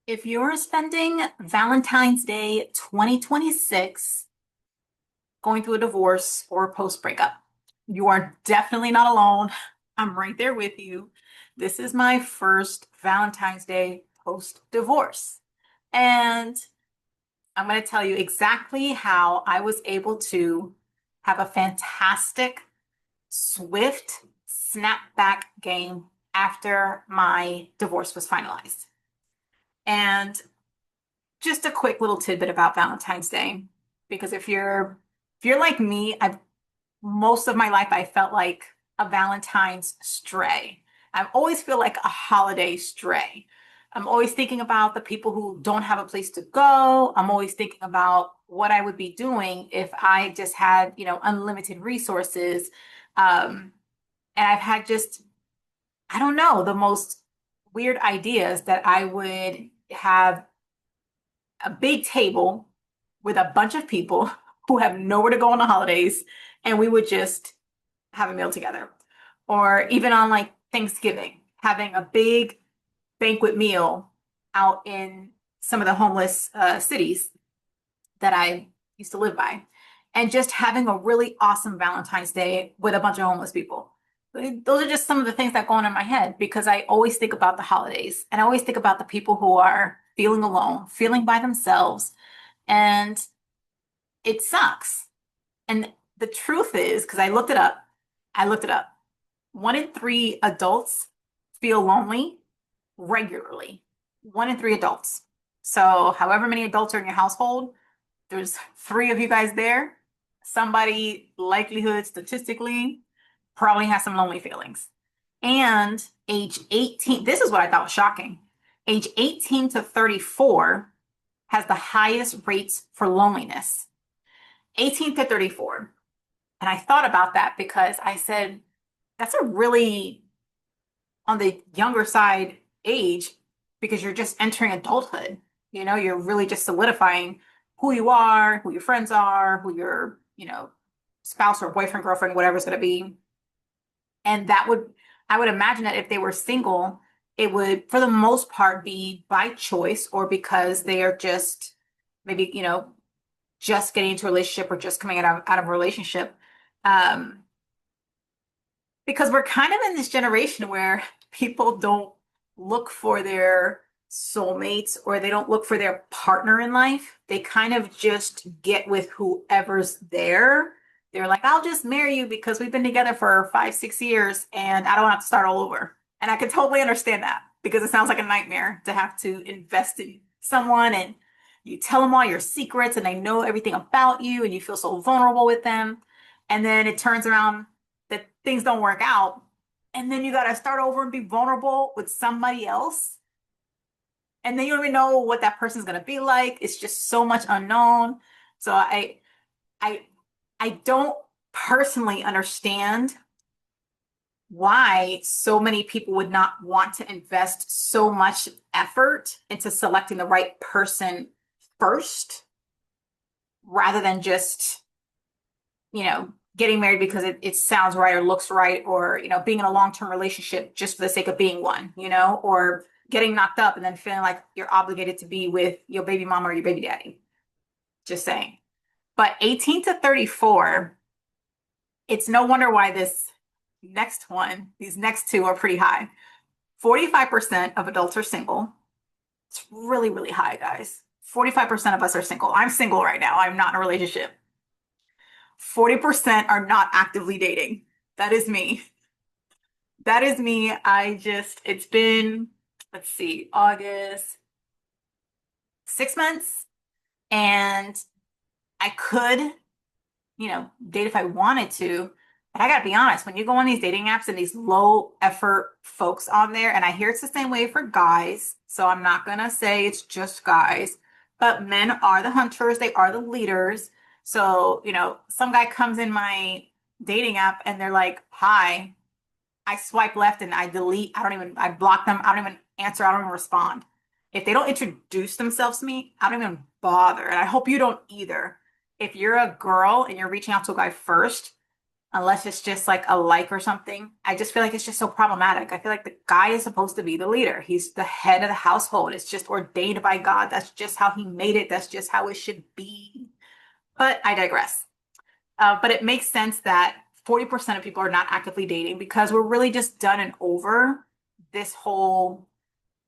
If you're spending Valentine's Day 2026 going through a divorce or post breakup, you are definitely not alone. I'm right there with you. This is my first Valentine's Day post divorce. And I'm going to tell you exactly how I was able to have a fantastic, swift snapback game after my divorce was finalized. And just a quick little tidbit about Valentine's Day, because if you're like me, I've most of my life I felt like a Valentine's stray. I always feel like a holiday stray. I'm always thinking about the people who don't have a place to go. I'm always thinking about what I would be doing if I just had, unlimited resources. And I've had just, I don't know, the most weird ideas that I would have a big table with a bunch of people who have nowhere to go on the holidays, and we would just have a meal together. Or even on like Thanksgiving, having a big banquet meal out in some of the homeless cities that I used to live by, and just having a really awesome Valentine's Day with a bunch of homeless people. Those are just some of the things that go on in my head because I always think about the holidays and I always think about the people who are feeling alone, feeling by themselves, and it sucks. And the truth is, because I looked it up. 1 in 3 adults feel lonely regularly. 1 in 3 adults. So, however many adults are in your household, there's three of you guys there. Somebody, likelihood statistically, probably has some lonely feelings. And age 18, this is what I thought was shocking. Age 18 to 34 has the highest rates for loneliness. 18 to 34. And I thought about that because I said, that's a really on the younger side age because you're just entering adulthood. You're really just solidifying who you are, who your friends are, who your, spouse or boyfriend, girlfriend, whatever it's going to be. And I would imagine that if they were single, it would, for the most part, be by choice or because they are just maybe, just getting into a relationship or just coming out of a relationship. Um, because we're kind of in this generation where people don't look for their soulmates or they don't look for their partner in life. They kind of just get with whoever's there. They're like, I'll just marry you because we've been together for 5, 6 years and I don't have to start all over. And I can totally understand that because it sounds like a nightmare to have to invest in someone and you tell them all your secrets and they know everything about you and you feel so vulnerable with them. And then it turns around that things don't work out. And then you got to start over and be vulnerable with somebody else. And then you don't even know what that person's going to be like. It's just so much unknown. So I, I don't personally understand why so many people would not want to invest so much effort into selecting the right person first rather than just, getting married because it sounds right or looks right, or, being in a long-term relationship just for the sake of being one, or getting knocked up and then feeling like you're obligated to be with your baby mama or your baby daddy. Just saying. But 18 to 34, it's no wonder why these next two are pretty high. 45% of adults are single. It's really, really high, guys. 45% of us are single. I'm single right now. I'm not in a relationship. 40% are not actively dating. That is me. That is me. It's been, let's see, August, 6 months, and I could, date if I wanted to. But I gotta be honest, when you go on these dating apps and these low effort folks on there, and I hear it's the same way for guys, so I'm not gonna say it's just guys, but men are the hunters, they are the leaders. So, some guy comes in my dating app and they're like, hi, I swipe left and I block them, I don't even answer, I don't even respond. If they don't introduce themselves to me, I don't even bother. And I hope you don't either. If you're a girl and you're reaching out to a guy first, unless it's just like a like or something. I just feel like it's just so problematic. I feel like the guy is supposed to be the leader. He's the head of the household. It's just ordained by God. That's just how he made it. That's just how it should be. But I digress. But it makes sense that 40% of people are not actively dating because we're really just done and over this whole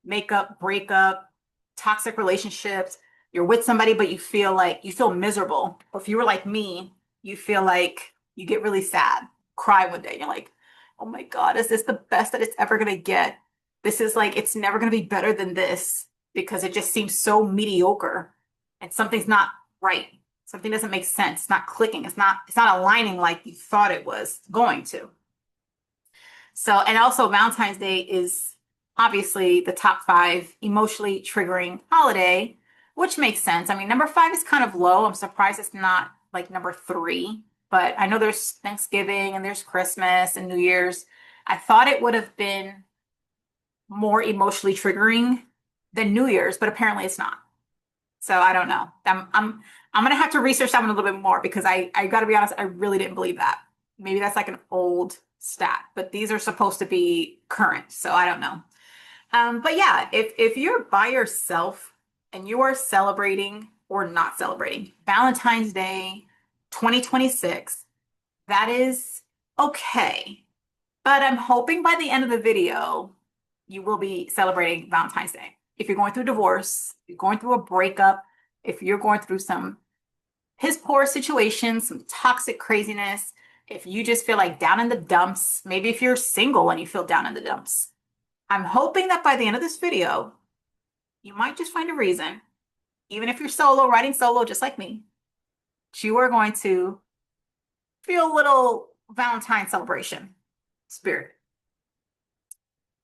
makeup, breakup, toxic relationships. You're with somebody, but you feel miserable. Or if you were like me, you feel like you get really sad, cry one day. You're like, oh my God, is this the best that it's ever going to get? This is like, it's never going to be better than this because it just seems so mediocre and something's not right. Something doesn't make sense. It's not clicking. It's not aligning like you thought it was going to. So, and also Valentine's Day is obviously the top five emotionally triggering holiday, which makes sense. I mean, number five is kind of low. I'm surprised it's not like number three, but I know there's Thanksgiving and there's Christmas and New Year's. I thought it would have been more emotionally triggering than New Year's, but apparently it's not. So I don't know. I'm gonna have to research that one a little bit more because I gotta be honest, I really didn't believe that. Maybe that's like an old stat, but these are supposed to be current, so I don't know. But yeah, if you're by yourself and you are celebrating or not celebrating Valentine's Day 2026, that is okay. But I'm hoping by the end of the video, you will be celebrating Valentine's Day. If you're going through a divorce, if you're going through a breakup, if you're going through some piss poor situations, some toxic craziness, if you just feel like down in the dumps, maybe if you're single and you feel down in the dumps, I'm hoping that by the end of this video, you might just find a reason, even if you're solo, writing solo, just like me, you are going to feel a little Valentine celebration spirit.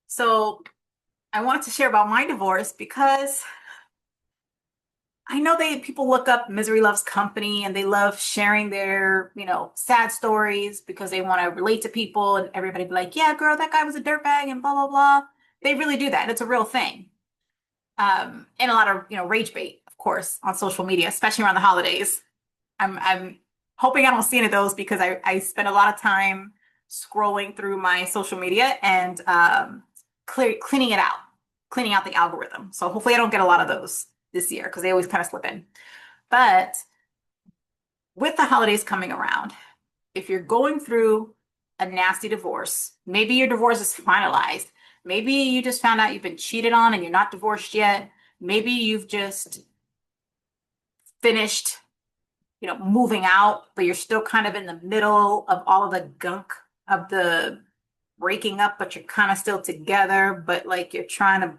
So I wanted to share about my divorce because I know people look up Misery Loves Company and they love sharing their, sad stories because they want to relate to people and everybody be like, yeah, girl, that guy was a dirtbag and blah, blah, blah. They really do that. And it's a real thing. And a lot of, rage bait, of course, on social media, especially around the holidays. I'm hoping I don't see any of those because I spend a lot of time scrolling through my social media and cleaning it out, cleaning out the algorithm. So hopefully I don't get a lot of those this year because they always kind of slip in. But with the holidays coming around, if you're going through a nasty divorce, maybe your divorce is finalized. Maybe you just found out you've been cheated on and you're not divorced yet. Maybe you've just finished, moving out, but you're still kind of in the middle of all of the gunk of the breaking up, but you're kind of still together, but like you're trying to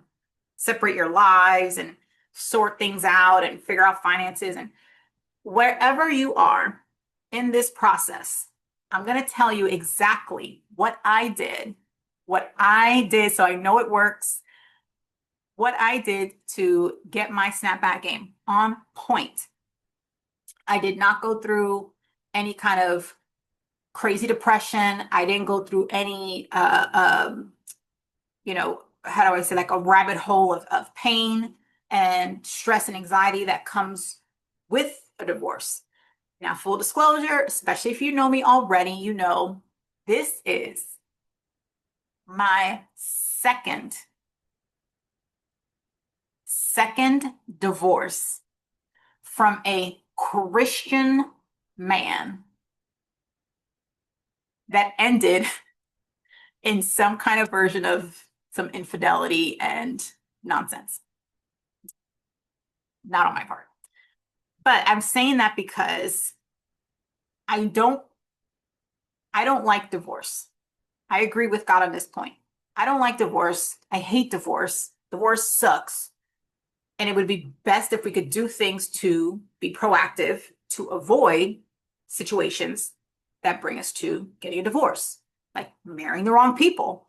separate your lives and sort things out and figure out finances. And wherever you are in this process, I'm going to tell you exactly what I did so I know it works, what I did to get my snapback game on point. I did not go through any kind of crazy depression. I didn't go through any, how do I say, like a rabbit hole of pain and stress and anxiety that comes with a divorce. Now, full disclosure, especially if you know me already, you know this is my second divorce from a Christian man that ended in some kind of version of some infidelity and nonsense. Not on my part. But I'm saying that because I don't I don't like divorce. I agree with God on this point. I don't like divorce. I hate divorce. Divorce sucks. And it would be best if we could do things to be proactive to avoid situations that bring us to getting a divorce, like marrying the wrong people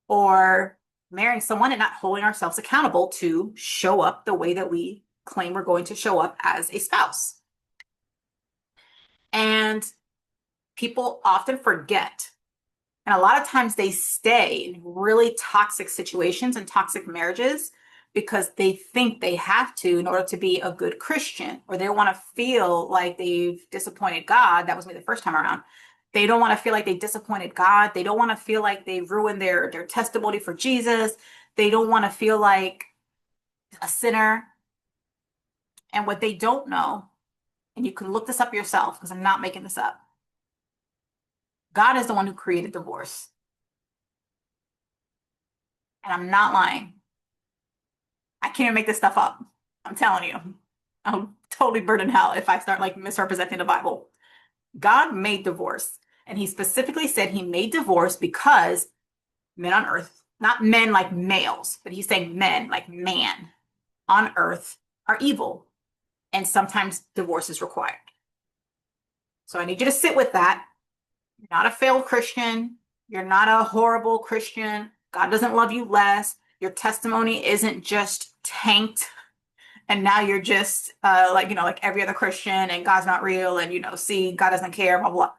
or marrying someone and not holding ourselves accountable to show up the way that we claim we're going to show up as a spouse. And people often forget. And a lot of times they stay in really toxic situations and toxic marriages because they think they have to in order to be a good Christian, or they want to feel like they've disappointed God. That was me the first time around. They don't want to feel like they disappointed God. They don't want to feel like they ruined their testimony for Jesus. They don't want to feel like a sinner. And what they don't know, and you can look this up yourself because I'm not making this up. God is the one who created divorce. And I'm not lying. I can't even make this stuff up. I'm telling you. I'm totally burnt in hell if I start like misrepresenting the Bible. God made divorce. And he specifically said he made divorce because men on earth, not men like males, but he's saying men like man on earth are evil. And sometimes divorce is required. So I need you to sit with that. You're not a failed Christian. You're not a horrible Christian. God doesn't love you less. Your testimony isn't just tanked and now you're just like, like every other Christian and God's not real and, see, God doesn't care, blah, blah.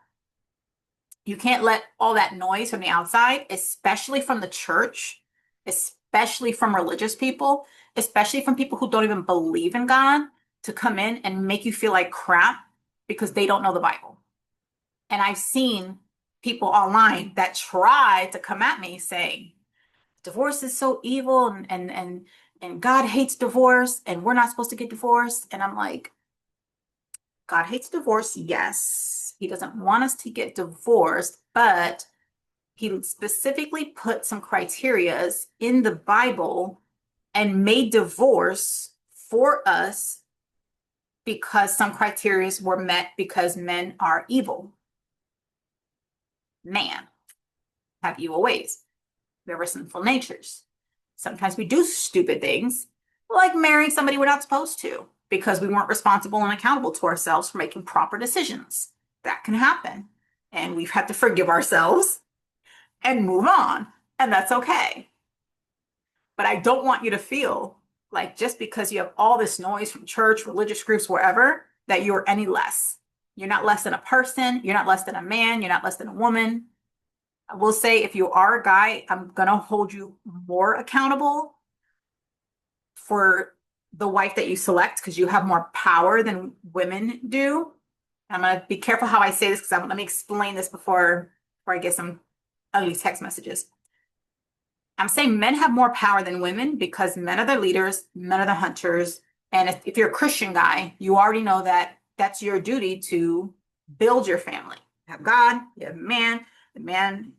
You can't let all that noise from the outside, especially from the church, especially from religious people, especially from people who don't even believe in God, to come in and make you feel like crap because they don't know the Bible. And I've seen people online that try to come at me saying, divorce is so evil and God hates divorce and we're not supposed to get divorced. And I'm like, God hates divorce, yes. He doesn't want us to get divorced, but he specifically put some criterias in the Bible and made divorce for us because some criterias were met because men are evil. Man have evil ways. We have our sinful natures. Sometimes we do stupid things, like marrying somebody we're not supposed to because we weren't responsible and accountable to ourselves for making proper decisions. That can happen. And we've had to forgive ourselves and move on. And that's okay. But I don't want you to feel like just because you have all this noise from church, religious groups, wherever, that you're any less. You're not less than a person. You're not less than a man. You're not less than a woman. I will say if you are a guy, I'm going to hold you more accountable for the wife that you select because you have more power than women do. I'm going to be careful how I say this because let me explain this before I get some ugly text messages. I'm saying men have more power than women because men are the leaders, men are the hunters. And if you're a Christian guy, you already know that that's your duty to build your family. You have God, you have man, the man,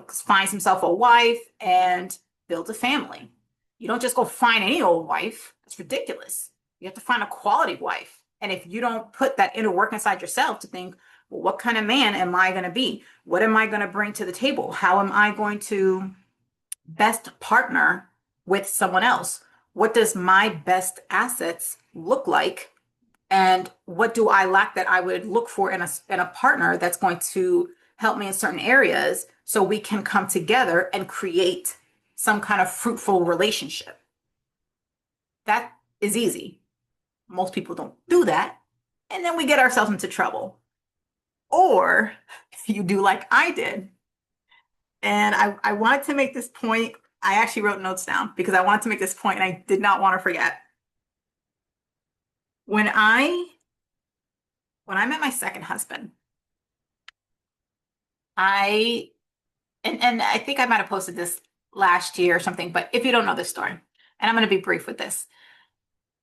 finds himself a wife and builds a family. You don't just go find any old wife. That's ridiculous. You have to find a quality wife. And if you don't put that inner work inside yourself to think, well, what kind of man am I going to be? What am I going to bring to the table? How am I going to best partner with someone else? What does my best assets look like? And what do I lack that I would look for in a partner that's going to help me in certain areas so we can come together and create some kind of fruitful relationship? That is easy. Most people don't do that. And then we get ourselves into trouble. Or you do like I did. And I wanted to make this point. I actually wrote notes down because I wanted to make this point and I did not want to forget. When I met my second husband, I and I think I might have posted this last year or something, but if you don't know this story, and I'm going to be brief with this.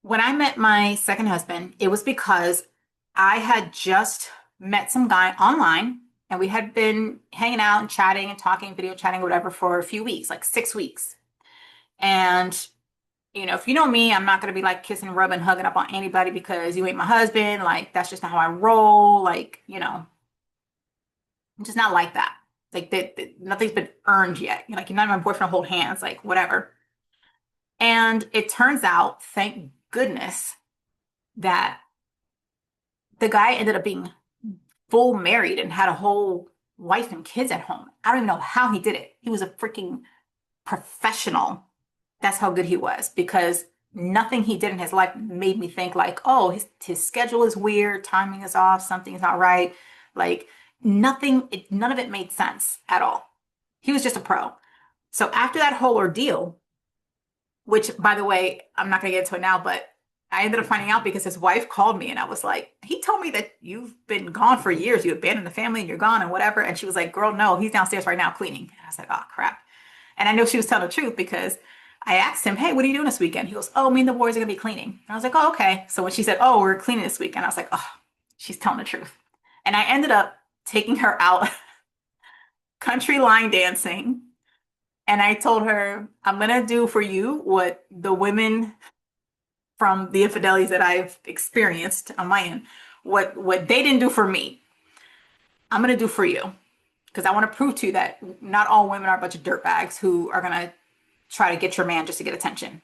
When I met my second husband, it was because I had just met some guy online and we had been hanging out and chatting and talking, video chatting, whatever, for a few weeks, like 6 weeks. And, if you know me, I'm not going to be like kissing, rubbing, hugging up on anybody because you ain't my husband. Like, that's just not how I roll. Like, I'm just not like that. Like, that nothing's been earned yet. Like, you're not my boyfriend to hold hands, like, whatever. And it turns out, thank goodness, that the guy ended up being full married and had a whole wife and kids at home. I don't even know how he did it. He was a freaking professional. That's how good he was because nothing he did in his life made me think like, oh, his schedule is weird, timing is off, something is not right. Like none of it made sense at all. He was just a pro. So after that whole ordeal, which by the way, I'm not going to get into it now, but I ended up finding out because his wife called me and I was like, he told me that you've been gone for years. You abandoned the family and you're gone and whatever. And she was like, girl, no, he's downstairs right now cleaning. And I was like, oh, crap. And I know she was telling the truth because I asked him, hey, what are you doing this weekend? He goes, oh, me and the boys are going to be cleaning. And I was like, oh, okay. So when she said, oh, we're cleaning this weekend, I was like, oh, she's telling the truth. And I ended up taking her out country line dancing. And I told her, I'm going to do for you what the women from the infidelities that I've experienced on my end, what they didn't do for me, I'm going to do for you. Because I want to prove to you that not all women are a bunch of dirtbags who are going to try to get your man just to get attention.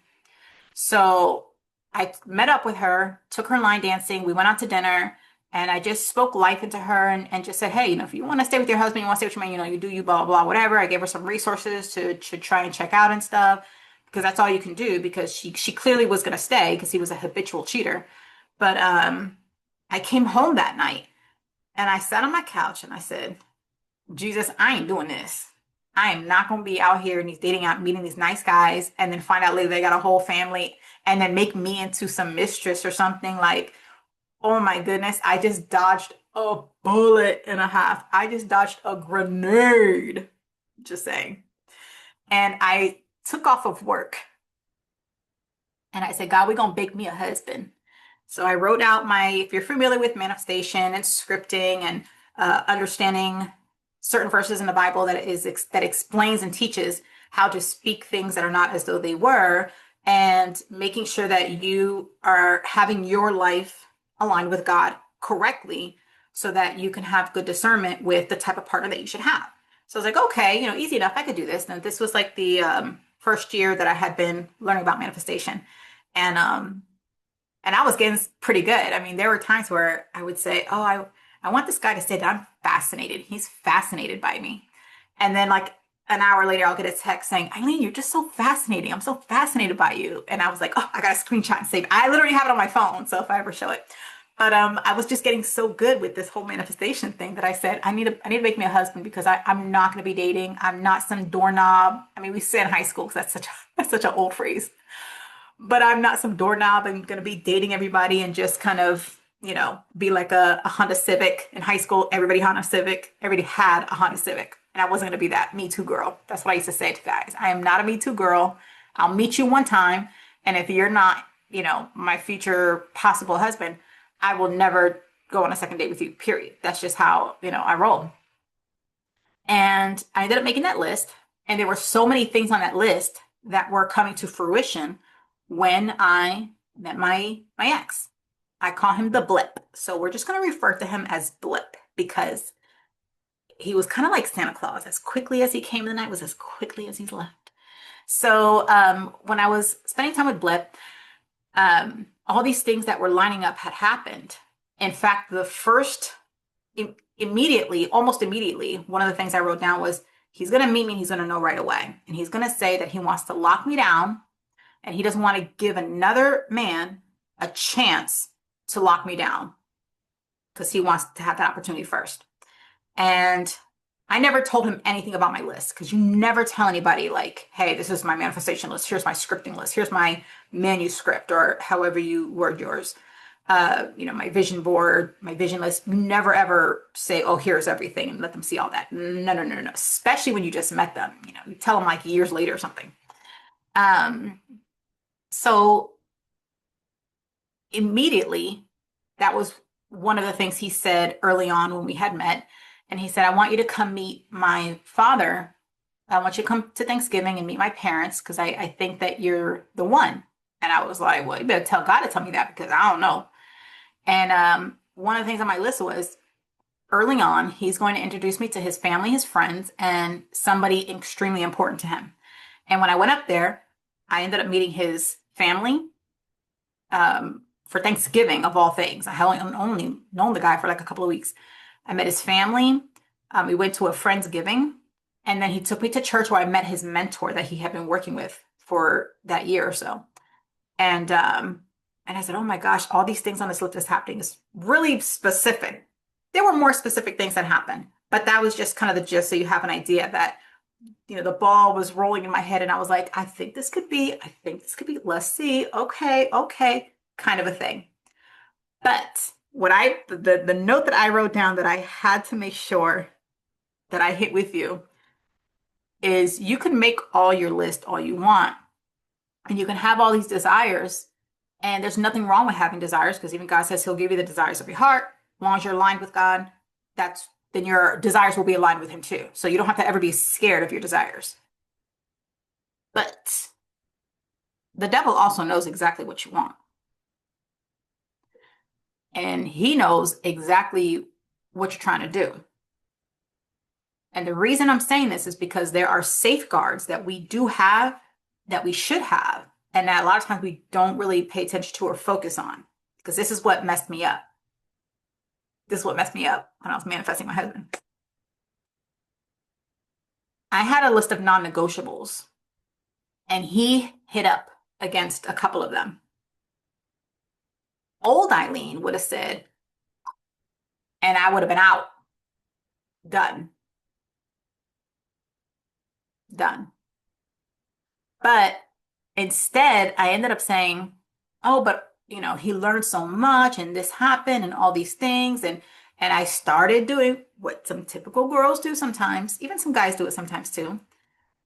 So I met up with her, took her line dancing. We went out to dinner and I just spoke life into her and just said, hey, if you want to stay with your husband, you want to stay with your man, you do you, blah, blah, blah, whatever. I gave her some resources to try and check out and stuff because that's all you can do because she clearly was going to stay because he was a habitual cheater. But I came home that night and I sat on my couch and I said, Jesus, I ain't doing this. I am not going to be out here in these dating out, meeting these nice guys, and then find out later they got a whole family, and then make me into some mistress or something. Like, oh my goodness, I just dodged a bullet and a half. I just dodged a grenade. Just saying. And I took off of work and I said, God, we're going to bake me a husband. So I wrote out if you're familiar with manifestation and scripting and understanding certain verses in the Bible that explains and teaches how to speak things that are not as though they were, and making sure that you are having your life aligned with God correctly so that you can have good discernment with the type of partner that you should have. So I was like, okay, easy enough. I could do this. And this was like the first year that I had been learning about manifestation. And I was getting pretty good. I mean, there were times where I would say, oh, I want this guy to say that I'm fascinated. He's fascinated by me. And then like an hour later, I'll get a text saying, Eileen, you're just so fascinating. I'm so fascinated by you. And I was like, oh, I got a screenshot and save it. I literally have it on my phone. So if I ever show it. But I was just getting so good with this whole manifestation thing that I said, I need to make me a husband because I'm not going to be dating. I'm not some doorknob. I mean, we said in high school because that's such an old phrase. But I'm not some doorknob. I'm going to be dating everybody and just kind of, be like a Honda Civic. In high school, everybody Honda Civic. Everybody had a Honda Civic. And I wasn't going to be that Me Too girl. That's what I used to say to guys. I am not a Me Too girl. I'll meet you one time. And if you're not, my future possible husband, I will never go on a second date with you, period. That's just how, I roll. And I ended up making that list. And there were so many things on that list that were coming to fruition when I met my ex. I call him the blip. So we're just going to refer to him as blip because he was kind of like Santa Claus. As quickly as he came in the night was as quickly as he's left. So when I was spending time with blip, all these things that were lining up had happened. In fact, the first almost immediately, one of the things I wrote down was he's going to meet me and he's going to know right away. And he's going to say that he wants to lock me down and he doesn't want to give another man a chance to lock me down because he wants to have that opportunity first. And I never told him anything about my list because you never tell anybody like, hey, this is my manifestation list. Here's my scripting list. Here's my manuscript or however you word yours. My vision board, my vision list. You never ever say, oh, here's everything and let them see all that. No, no, no, no. Especially when you just met them. You tell them like years later or something. So immediately, that was one of the things he said early on when we had met. And he said, I want you to come meet my father. I want you to come to Thanksgiving and meet my parents because I think that you're the one. And I was like, well, you better tell God to tell me that because I don't know. And one of the things on my list was early on, he's going to introduce me to his family, his friends, and somebody extremely important to him. And when I went up there, I ended up meeting his family for Thanksgiving, of all things. I had only known the guy for like a couple of weeks. I met his family. We went to a Friendsgiving. And then he took me to church where I met his mentor that he had been working with for that year or so. And I said, oh my gosh, all these things on this list is happening. It's really specific. There were more specific things that happened, but that was just kind of the gist so you have an idea that, the ball was rolling in my head and I was like, I think this could be, let's see. Okay. kind of a thing. But the note that I wrote down that I had to make sure that I hit with you is you can make all your list all you want, and you can have all these desires, and there's nothing wrong with having desires because even God says He'll give you the desires of your heart. As long as you're aligned with God, that's then your desires will be aligned with Him too. So you don't have to ever be scared of your desires. But the devil also knows exactly what you want, and he knows exactly what you're trying to do. And the reason I'm saying this is because there are safeguards that we do have, that we should have, and that a lot of times we don't really pay attention to or focus on. Because this is what messed me up. This is what messed me up when I was manifesting my husband. I had a list of non-negotiables, and he hit up against a couple of them. Old Eileen would have said, and I would have been out. Done. Done. But instead, I ended up saying, oh, but he learned so much and this happened and all these things. And I started doing what some typical girls do sometimes, even some guys do it sometimes too.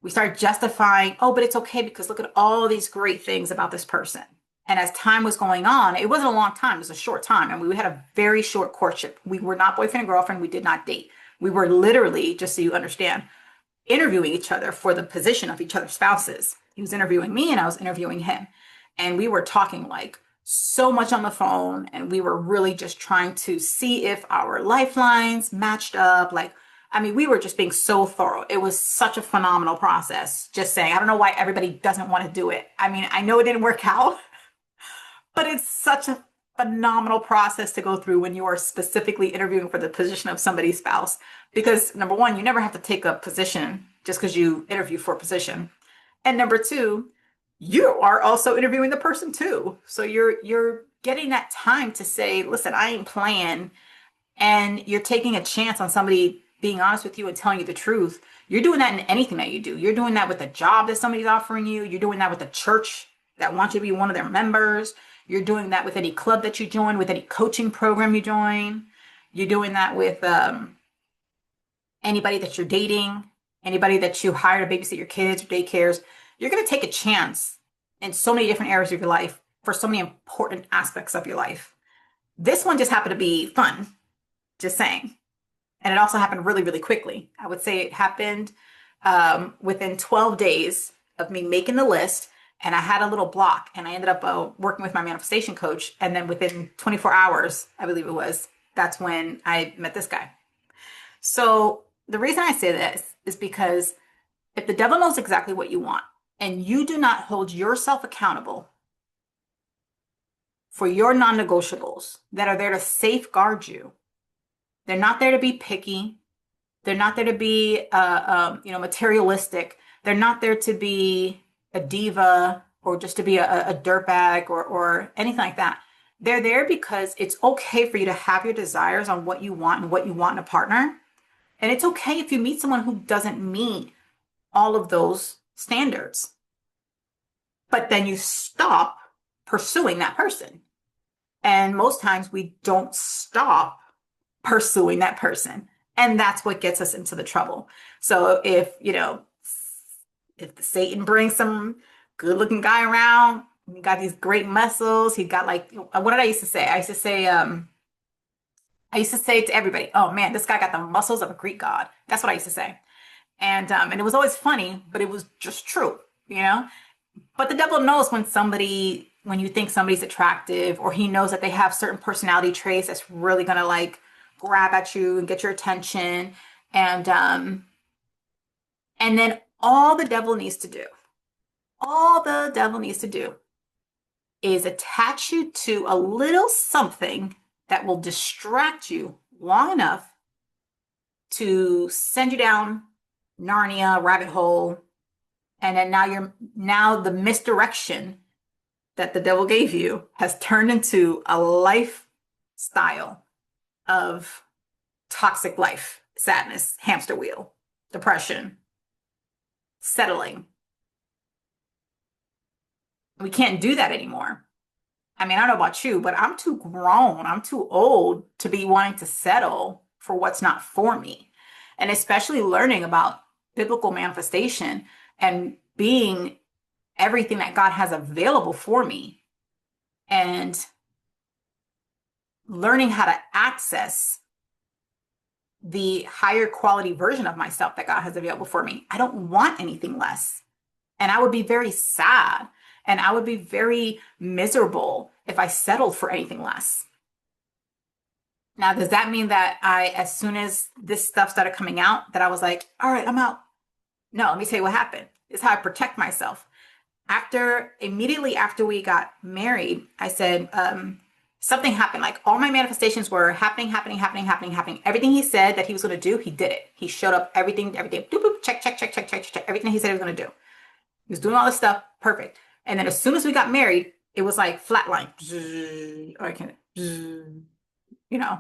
We start justifying, oh, but it's okay because look at all these great things about this person. And as time was going on, it wasn't a long time, it was a short time. And we had a very short courtship. We were not boyfriend and girlfriend. We did not date. We were literally, just so you understand, interviewing each other for the position of each other's spouses. He was interviewing me and I was interviewing him. And we were talking like so much on the phone. And we were really just trying to see if our lifelines matched up. Like, I mean, we were just being so thorough. It was such a phenomenal process. Just saying, I don't know why everybody doesn't want to do it. I mean, I know it didn't work out, but it's such a phenomenal process to go through when you are specifically interviewing for the position of somebody's spouse. Because number one, you never have to take a position just because you interview for a position. And number two, you are also interviewing the person too. So you're getting that time to say, listen, I ain't playing, and you're taking a chance on somebody being honest with you and telling you the truth. You're doing that in anything that you do. You're doing that with the job that somebody's offering you. You're doing that with the church that wants you to be one of their members. You're doing that with any club that you join, with any coaching program you join. You're doing that with anybody that you're dating, anybody that you hire to babysit your kids or daycares. You're going to take a chance in so many different areas of your life for so many important aspects of your life. This one just happened to be fun, just saying. And it also happened really, really quickly. I would say it happened within 12 days of me making the list. And I had a little block, and I ended up working with my manifestation coach. And then within 24 hours, I believe it was, that's when I met this guy. So the reason I say this is because if the devil knows exactly what you want and you do not hold yourself accountable for your non-negotiables that are there to safeguard you, they're not there to be picky. They're not there to be, materialistic. They're not there to be a diva or just to be a dirtbag or anything like that. They're there because it's okay for you to have your desires on what you want and what you want in a partner. And it's okay if you meet someone who doesn't meet all of those standards. But then you stop pursuing that person. And most times we don't stop pursuing that person. And that's what gets us into the trouble. So if Satan brings some good looking guy around, he got these great muscles, he got like, what did I used to say? I used to say to everybody, oh man, this guy got the muscles of a Greek god. That's what I used to say. And it was always funny, but it was just true. But the devil knows when you think somebody's attractive, or he knows that they have certain personality traits that's really gonna like grab at you and get your attention. And then all the devil needs to do is attach you to a little something that will distract you long enough to send you down Narnia rabbit hole. And then now the misdirection that the devil gave you has turned into a lifestyle of toxic life, sadness, hamster wheel, depression, settling. We can't do that anymore. I mean, I don't know about you, but I'm too grown. I'm too old to be wanting to settle for what's not for me. And especially learning about biblical manifestation and being everything that God has available for me and learning how to access the higher quality version of myself that God has available for me. I don't want anything less. And I would be very sad and I would be very miserable if I settled for anything less. Now, does that mean that as soon as this stuff started coming out, that I was like, all right, I'm out? No, let me tell you what happened. This is how I protect myself. Immediately after we got married, I said, something happened. Like all my manifestations were happening, happening, happening, happening, happening. Everything he said that he was going to do, he did it. He showed up, everything, doop, boop, check, check, check, check, check, check, everything he said he was going to do. He was doing all this stuff, perfect. And then as soon as we got married, it was like flatline. Or I can,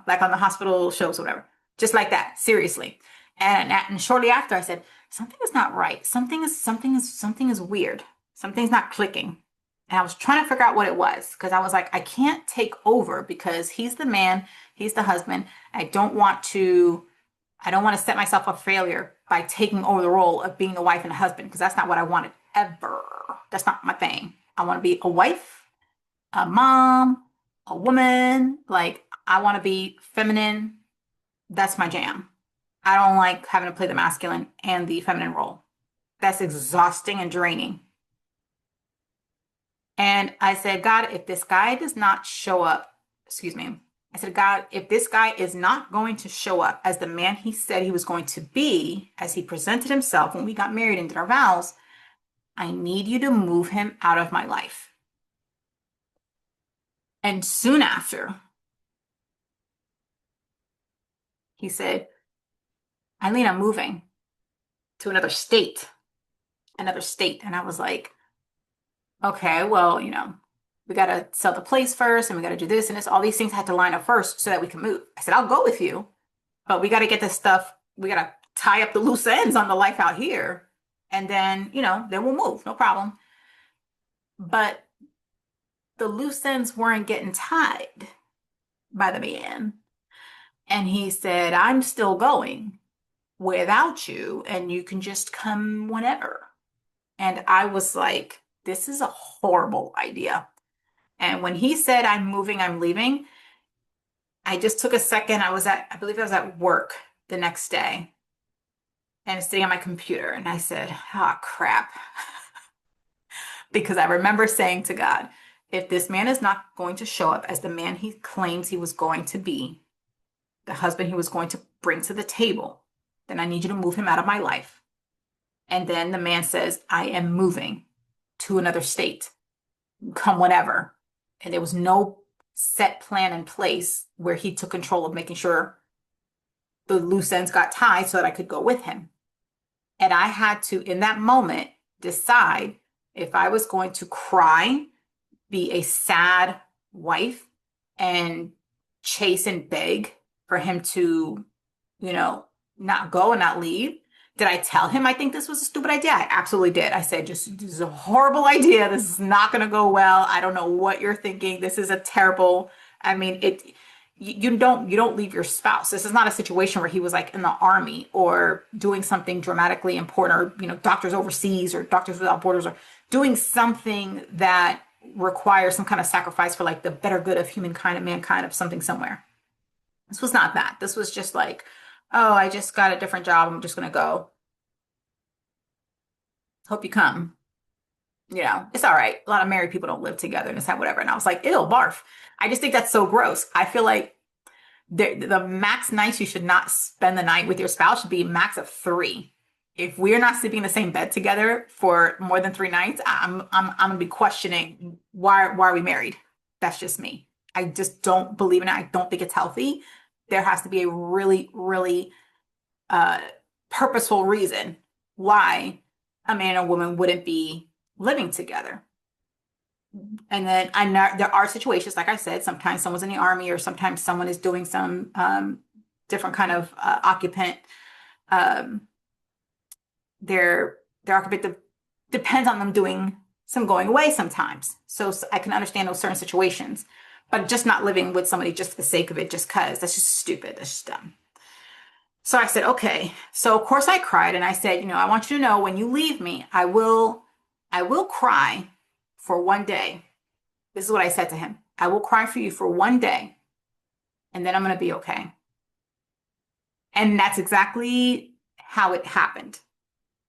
like on the hospital shows, or whatever. Just like that, seriously. And shortly after, I said, something is not right. Something is weird. Something's not clicking. And I was trying to figure out what it was because I was like, I can't take over because he's the man, he's the husband. I don't want to set myself up for failure by taking over the role of being the wife and the husband because that's not what I wanted ever. That's not my thing. I want to be a wife, a mom, a woman. Like, I want to be feminine. That's my jam. I don't like having to play the masculine and the feminine role. That's exhausting and draining. And I said, God, if this guy does not show up, excuse me, I said, God, if this guy is not going to show up as the man he said he was going to be, as he presented himself when we got married and did our vows, I need you to move him out of my life. And soon after, he said, Eileen, I'm moving to another state, another state. And I was like, okay, well, we got to sell the place first and we got to do this and this. All these things had to line up first so that we can move. I said, I'll go with you, but we got to get this stuff. We got to tie up the loose ends on the life out here. And then, then we'll move. No problem. But the loose ends weren't getting tied by the man. And he said, I'm still going without you and you can just come whenever. And I was like, this is a horrible idea. And when he said, I'm moving, I'm leaving, I just took a second. I believe I was at work the next day and sitting on my computer. And I said, oh, crap. Because I remember saying to God, if this man is not going to show up as the man he claims he was going to be, the husband he was going to bring to the table, then I need you to move him out of my life. And then the man says, I am moving to another state, come whenever. And there was no set plan in place where he took control of making sure the loose ends got tied so that I could go with him. And I had to, in that moment, decide if I was going to cry, be a sad wife, and chase and beg for him to, not go and not leave. Did I tell him I think this was a stupid idea? I absolutely did. I said, this is a horrible idea. This is not going to go well. I don't know what you're thinking. This is a terrible, I mean, you don't leave your spouse. This is not a situation where he was like in the army or doing something dramatically important or, doctors overseas or Doctors Without Borders or doing something that requires some kind of sacrifice for like the better good of humankind and mankind of something somewhere. This was not that. This was just like, oh, I just got a different job. I'm just going to go. Hope you come. It's all right. A lot of married people don't live together and it's that whatever. And I was like, ew, barf. I just think that's so gross. I feel like the max nights you should not spend the night with your spouse should be max of 3. If we're not sleeping in the same bed together for more than 3 nights, I'm gonna be questioning why are we married? That's just me. I just don't believe in it. I don't think it's healthy. There has to be a really, really purposeful reason why a man and a woman wouldn't be living together. And then I know there are situations, like I said, sometimes someone's in the army or sometimes someone is doing some different kind of occupant. Their occupant depends on them doing some going away sometimes. So I can understand those certain situations, but just not living with somebody just for the sake of it, just cause that's just stupid. That's just dumb. So I said, okay. So of course I cried and I said, I want you to know when you leave me, I will cry for one day. This is what I said to him. I will cry for you for one day and then I'm going to be okay. And that's exactly how it happened.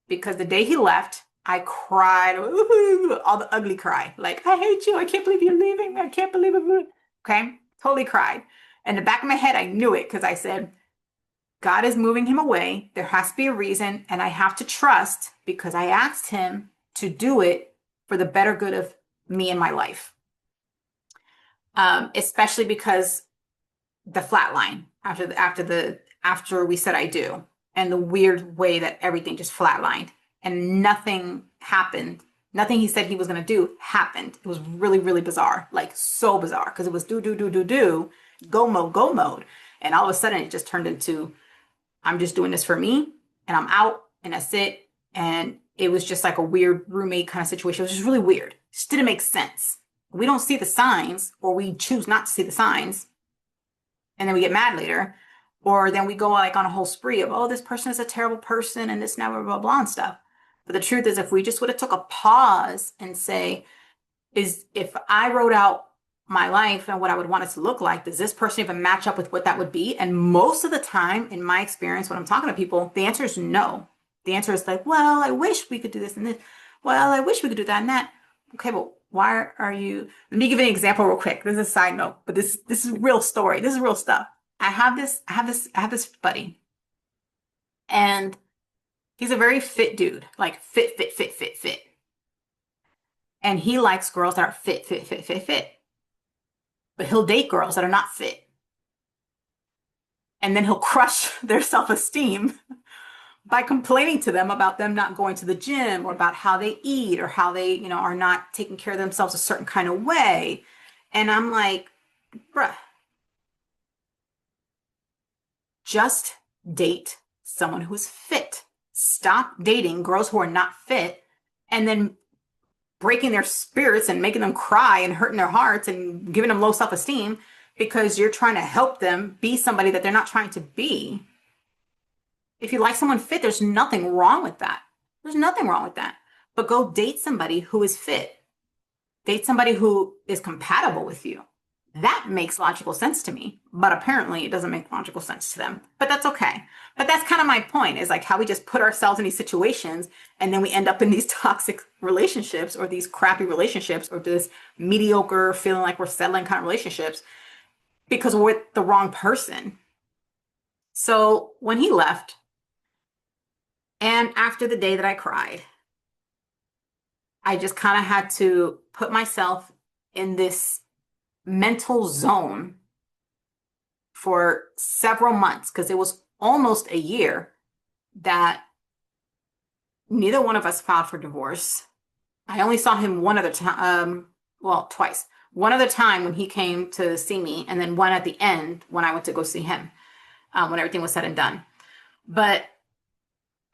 Because the day he left, I cried, all the ugly cry. Like, I hate you. I can't believe you're leaving me. I can't believe it. Okay. Totally cried. In the back of my head, I knew it because I said, God is moving him away. There has to be a reason. And I have to trust because I asked him to do it for the better good of me and my life. Especially because the flat line after we said I do and the weird way that everything just flatlined and nothing happened. Nothing he said he was going to do happened. It was really, really bizarre, like so bizarre because it was do, go mode. And all of a sudden it just turned into I'm just doing this for me and I'm out and that's it. And it was just like a weird roommate kind of situation. It was just really weird. It just didn't make sense. We don't see the signs or we choose not to see the signs and then we get mad later. Or then we go like on a whole spree of, oh, this person is a terrible person and this now blah, blah, blah, and stuff. But the truth is, if we just would have took a pause and say, is if I wrote out my life and what I would want it to look like, does this person even match up with what that would be? And most of the time, in my experience, when I'm talking to people, the answer is no. The answer is like, well, I wish we could do this and this. Well, I wish we could do that and that. Okay, but why are you? Let me give you an example real quick. This is a side note, but this is real story. This is real stuff. I have this buddy, and he's a very fit dude, like fit. And he likes girls that are fit. But he'll date girls that are not fit. And then he'll crush their self-esteem by complaining to them about them not going to the gym or about how they eat or how they, are not taking care of themselves a certain kind of way. And I'm like, bruh, just date someone who is fit. Stop dating girls who are not fit and then breaking their spirits and making them cry and hurting their hearts and giving them low self-esteem because you're trying to help them be somebody that they're not trying to be. If you like someone fit, there's nothing wrong with that. There's nothing wrong with that. But go date somebody who is fit. Date somebody who is compatible with you. That makes logical sense to me, but apparently it doesn't make logical sense to them. But that's okay. But that's kind of my point is like how we just put ourselves in these situations and then we end up in these toxic relationships or these crappy relationships or this mediocre feeling like we're settling kind of relationships because we're with the wrong person. So when he left and after the day that I cried, I just kind of had to put myself in this mental zone for several months because it was almost a year that neither one of us filed for divorce. I only saw him one other time, well, twice. One other time when he came to see me, and then one at the end when I went to go see him when everything was said and done. But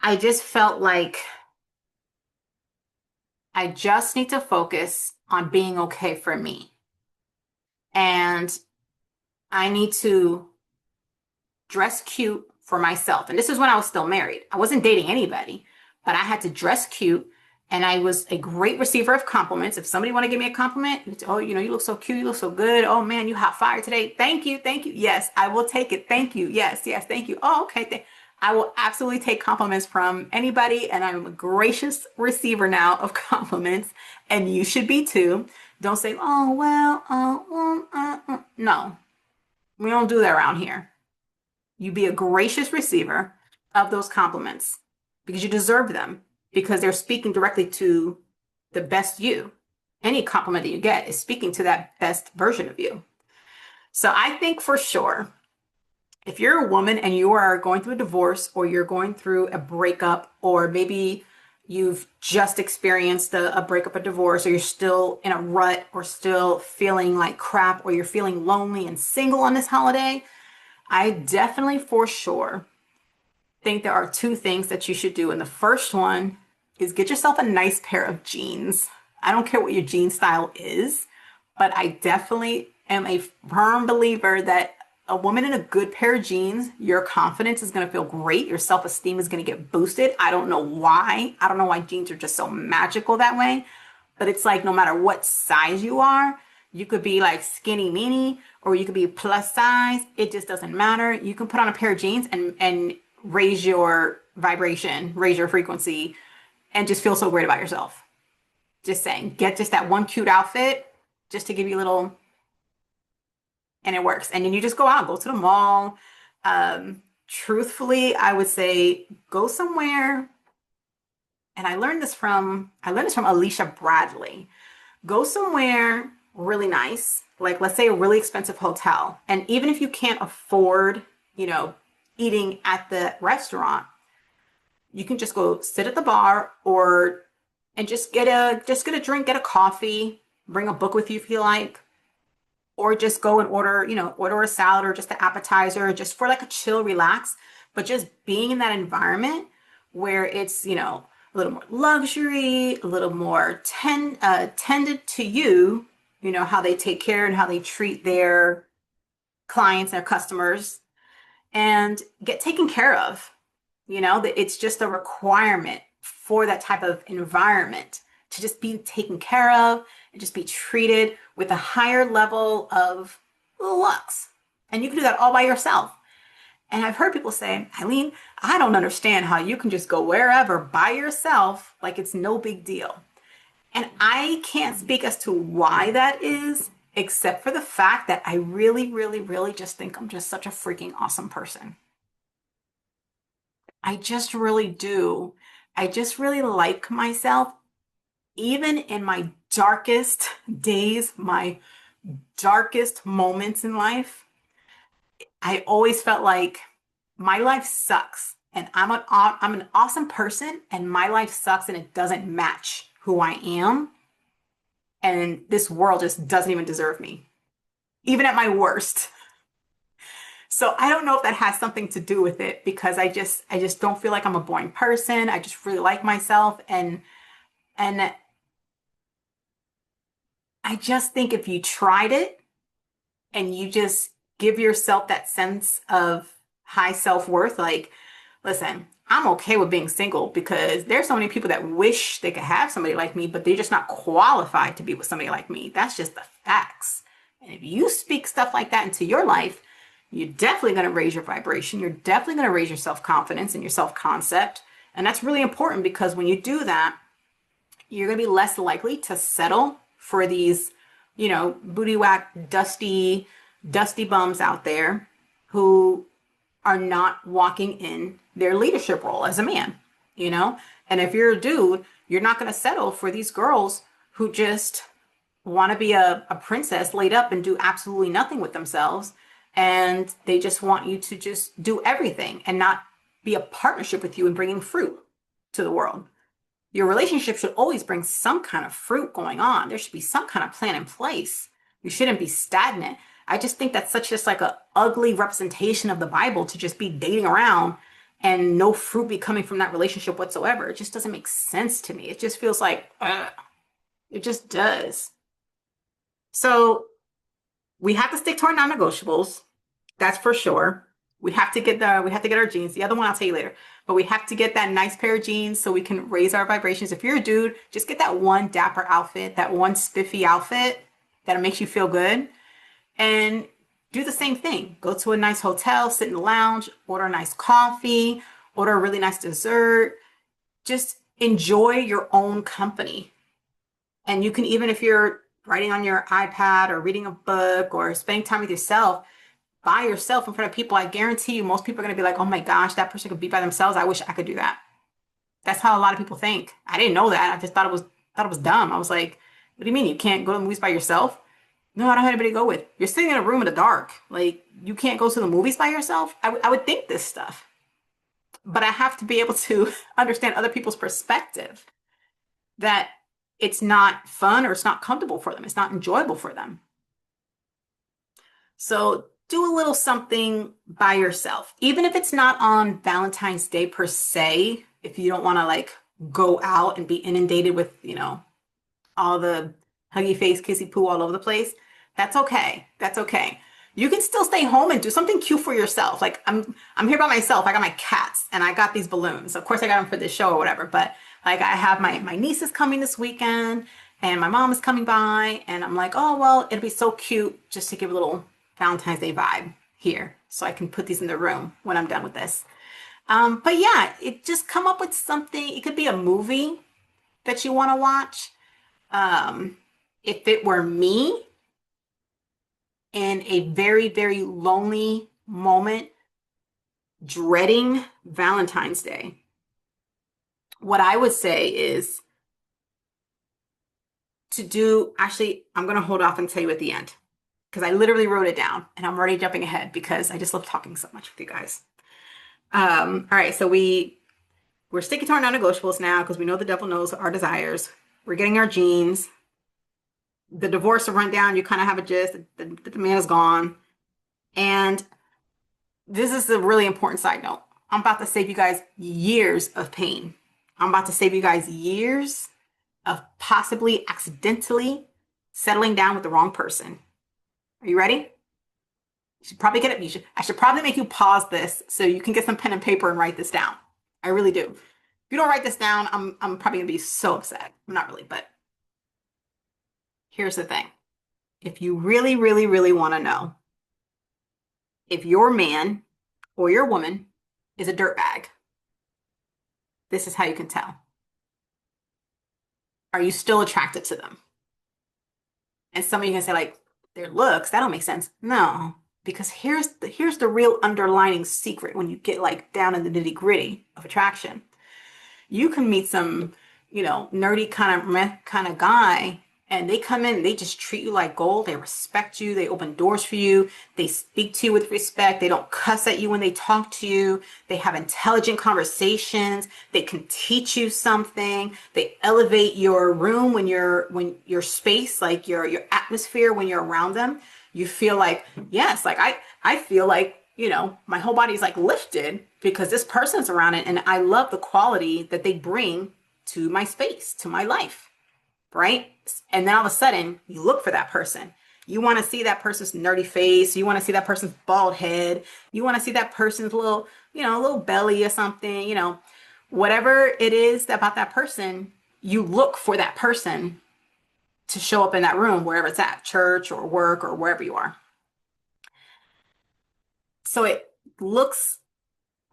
I just felt like I just need to focus on being okay for me. And I need to dress cute for myself. And this is when I was still married. I wasn't dating anybody, but I had to dress cute. And I was a great receiver of compliments. If somebody want to give me a compliment, oh, you look so cute. You look so good. Oh man, you hot fire today. Thank you. Thank you. Yes, I will take it. Thank you. Yes, yes. Thank you. Oh, okay. I will absolutely take compliments from anybody. And I'm a gracious receiver now of compliments. And you should be too. Don't say, oh, well, no, we don't do that around here. You be a gracious receiver of those compliments because you deserve them because they're speaking directly to the best you. Any compliment that you get is speaking to that best version of you. So I think for sure, if you're a woman and you are going through a divorce or you're going through a breakup or maybe you've just experienced a breakup, a divorce, or you're still in a rut or still feeling like crap or you're feeling lonely and single on this holiday, I definitely for sure think there are two things that you should do. And the first one is get yourself a nice pair of jeans. I don't care what your jean style is, but I definitely am a firm believer that a woman in a good pair of jeans, your confidence is going to feel great. Your self-esteem is going to get boosted. I don't know why. I don't know why jeans are just so magical that way. But it's like no matter what size you are, you could be like skinny mini or you could be plus size. It just doesn't matter. You can put on a pair of jeans and raise your vibration, raise your frequency, and just feel so great about yourself. Just saying, get just that one cute outfit just to give you a little, and it works. And then you just go out, go to the mall. Truthfully, I would say go somewhere. And I learned this from Alicia Bradley. Go somewhere really nice, like let's say a really expensive hotel. And even if you can't afford, you know, eating at the restaurant, you can just go sit at the bar or and just get a drink, get a coffee, bring a book with you if you like, or just go and order a salad or just an appetizer just for like a chill, relax. But just being in that environment where it's, a little more luxury, a little more tended to you, how they take care and how they treat their clients, their customers, and get taken care of. That it's just a requirement for that type of environment to just be taken care of and just be treated with a higher level of lux. And you can do that all by yourself. And I've heard people say, Eileen, I don't understand how you can just go wherever by yourself like it's no big deal. And I can't speak as to why that is, except for the fact that I really, really, really just think I'm just such a freaking awesome person. I just really do. I just really like myself, even in my darkest days, my darkest moments in life. I always felt like my life sucks and I'm an awesome person and my life sucks and it doesn't match who I am and this world just doesn't even deserve me, even at my worst. So I don't know if that has something to do with it because I just don't feel like I'm a boring person. I just really like myself and I just think if you tried it and you just give yourself that sense of high self-worth, like, listen, I'm okay with being single because there's so many people that wish they could have somebody like me, but they're just not qualified to be with somebody like me. That's just the facts. And if you speak stuff like that into your life, you're definitely going to raise your vibration. You're definitely going to raise your self-confidence and your self-concept. And that's really important because when you do that, you're going to be less likely to settle for these, booty whack, dusty bums out there who are not walking in their leadership role as a man, you know? And if you're a dude, you're not going to settle for these girls who just want to be a princess laid up and do absolutely nothing with themselves. And they just want you to just do everything and not be a partnership with you in bringing fruit to the world. Your relationship should always bring some kind of fruit going on. There should be some kind of plan in place. You shouldn't be stagnant. I just think that's such just like a ugly representation of the Bible to just be dating around and no fruit be coming from that relationship whatsoever. It just doesn't make sense to me. It just feels like, it just does. So we have to stick to our non-negotiables. That's for sure. We have to get our jeans. The other one I'll tell you later. But we have to get that nice pair of jeans so we can raise our vibrations. If you're a dude, just get that one dapper outfit, that one spiffy outfit that makes you feel good. And do the same thing. Go to a nice hotel, sit in the lounge, order a nice coffee, order a really nice dessert. Just enjoy your own company. And you can, even if you're writing on your iPad or reading a book or spending time with yourself, by yourself in front of people, I guarantee you most people are going to be like, oh my gosh, that person could be by themselves. I wish I could do that. That's how a lot of people think. I didn't know that. I just thought it was dumb. I was like, what do you mean you can't go to the movies by yourself? No, I don't have anybody to go with. You're sitting in a room in the dark. Like, you can't go to the movies by yourself? I would think this stuff. But I have to be able to understand other people's perspective that it's not fun or it's not comfortable for them. It's not enjoyable for them. So do a little something by yourself, even if it's not on Valentine's Day per se, if you don't want to like go out and be inundated with, all the huggy face, kissy poo all over the place, that's okay. That's okay. You can still stay home and do something cute for yourself. Like I'm here by myself. I got my cats and I got these balloons. Of course I got them for this show or whatever, but like I have my niece is coming this weekend and my mom is coming by and I'm like, "Oh, well, it'll be so cute just to give a little Valentine's Day vibe here." So I can put these in the room when I'm done with this. But yeah, it just come up with something. It could be a movie that you want to watch. Um, if it were me in a very, very lonely moment, dreading Valentine's Day, what I would say is to do, actually, I'm going to hold off and tell you at the end because I literally wrote it down and I'm already jumping ahead because I just love talking so much with you guys. All right, so we're sticking to our non-negotiables now because we know the devil knows our desires. We're getting our genes. The divorce will run down. You kind of have a gist. The man is gone. And this is a really important side note. I'm about to save you guys years of pain. I'm about to save you guys years of possibly accidentally settling down with the wrong person. Are you ready? You should probably get it. I should probably make you pause this so you can get some pen and paper and write this down. I really do. If you don't write this down, I'm probably gonna be so upset. I'm not really, but here's the thing. If you really, really, really want to know if your man or your woman is a dirtbag, this is how you can tell. Are you still attracted to them? And some of you can say, like, their looks, that don't make sense. No, because here's the real underlining secret when you get like down in the nitty-gritty of attraction. You can meet some, nerdy kind of guy, and they come in, they just treat you like gold. They respect you. They open doors for you. They speak to you with respect. They don't cuss at you when they talk to you. They have intelligent conversations. They can teach you something. They elevate your room when your space, like your atmosphere when you're around them. You feel like, yes, like I feel like, my whole body's like lifted because this person's around it. And I love the quality that they bring to my space, to my life, right? And then all of a sudden, you look for that person. You want to see that person's nerdy face. You want to see that person's bald head. You want to see that person's little, little belly or something, whatever it is about that person, you look for that person to show up in that room, wherever it's at, church or work or wherever you are. So it looks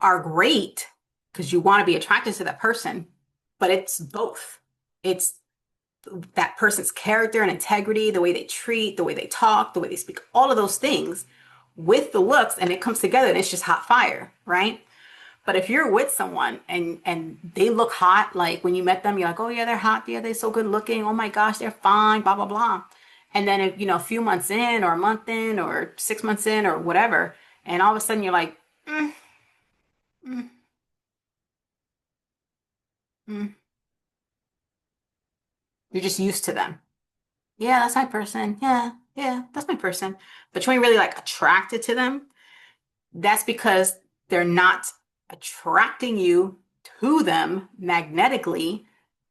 are great because you want to be attracted to that person, but it's both. It's that person's character and integrity, the way they treat, the way they talk, the way they speak, all of those things with the looks, and it comes together and it's just hot fire, right? But if you're with someone and they look hot, like when you met them, you're like, oh yeah, they're hot, yeah, they're so good looking, oh my gosh, they're fine, blah blah blah. And then if, a few months in or a month in or 6 months in or whatever, and all of a sudden you're like, mm, mm, mm. You're just used to them. Yeah, that's my person. Yeah, yeah, that's my person. But you ain't really like attracted to them. That's because they're not attracting you to them magnetically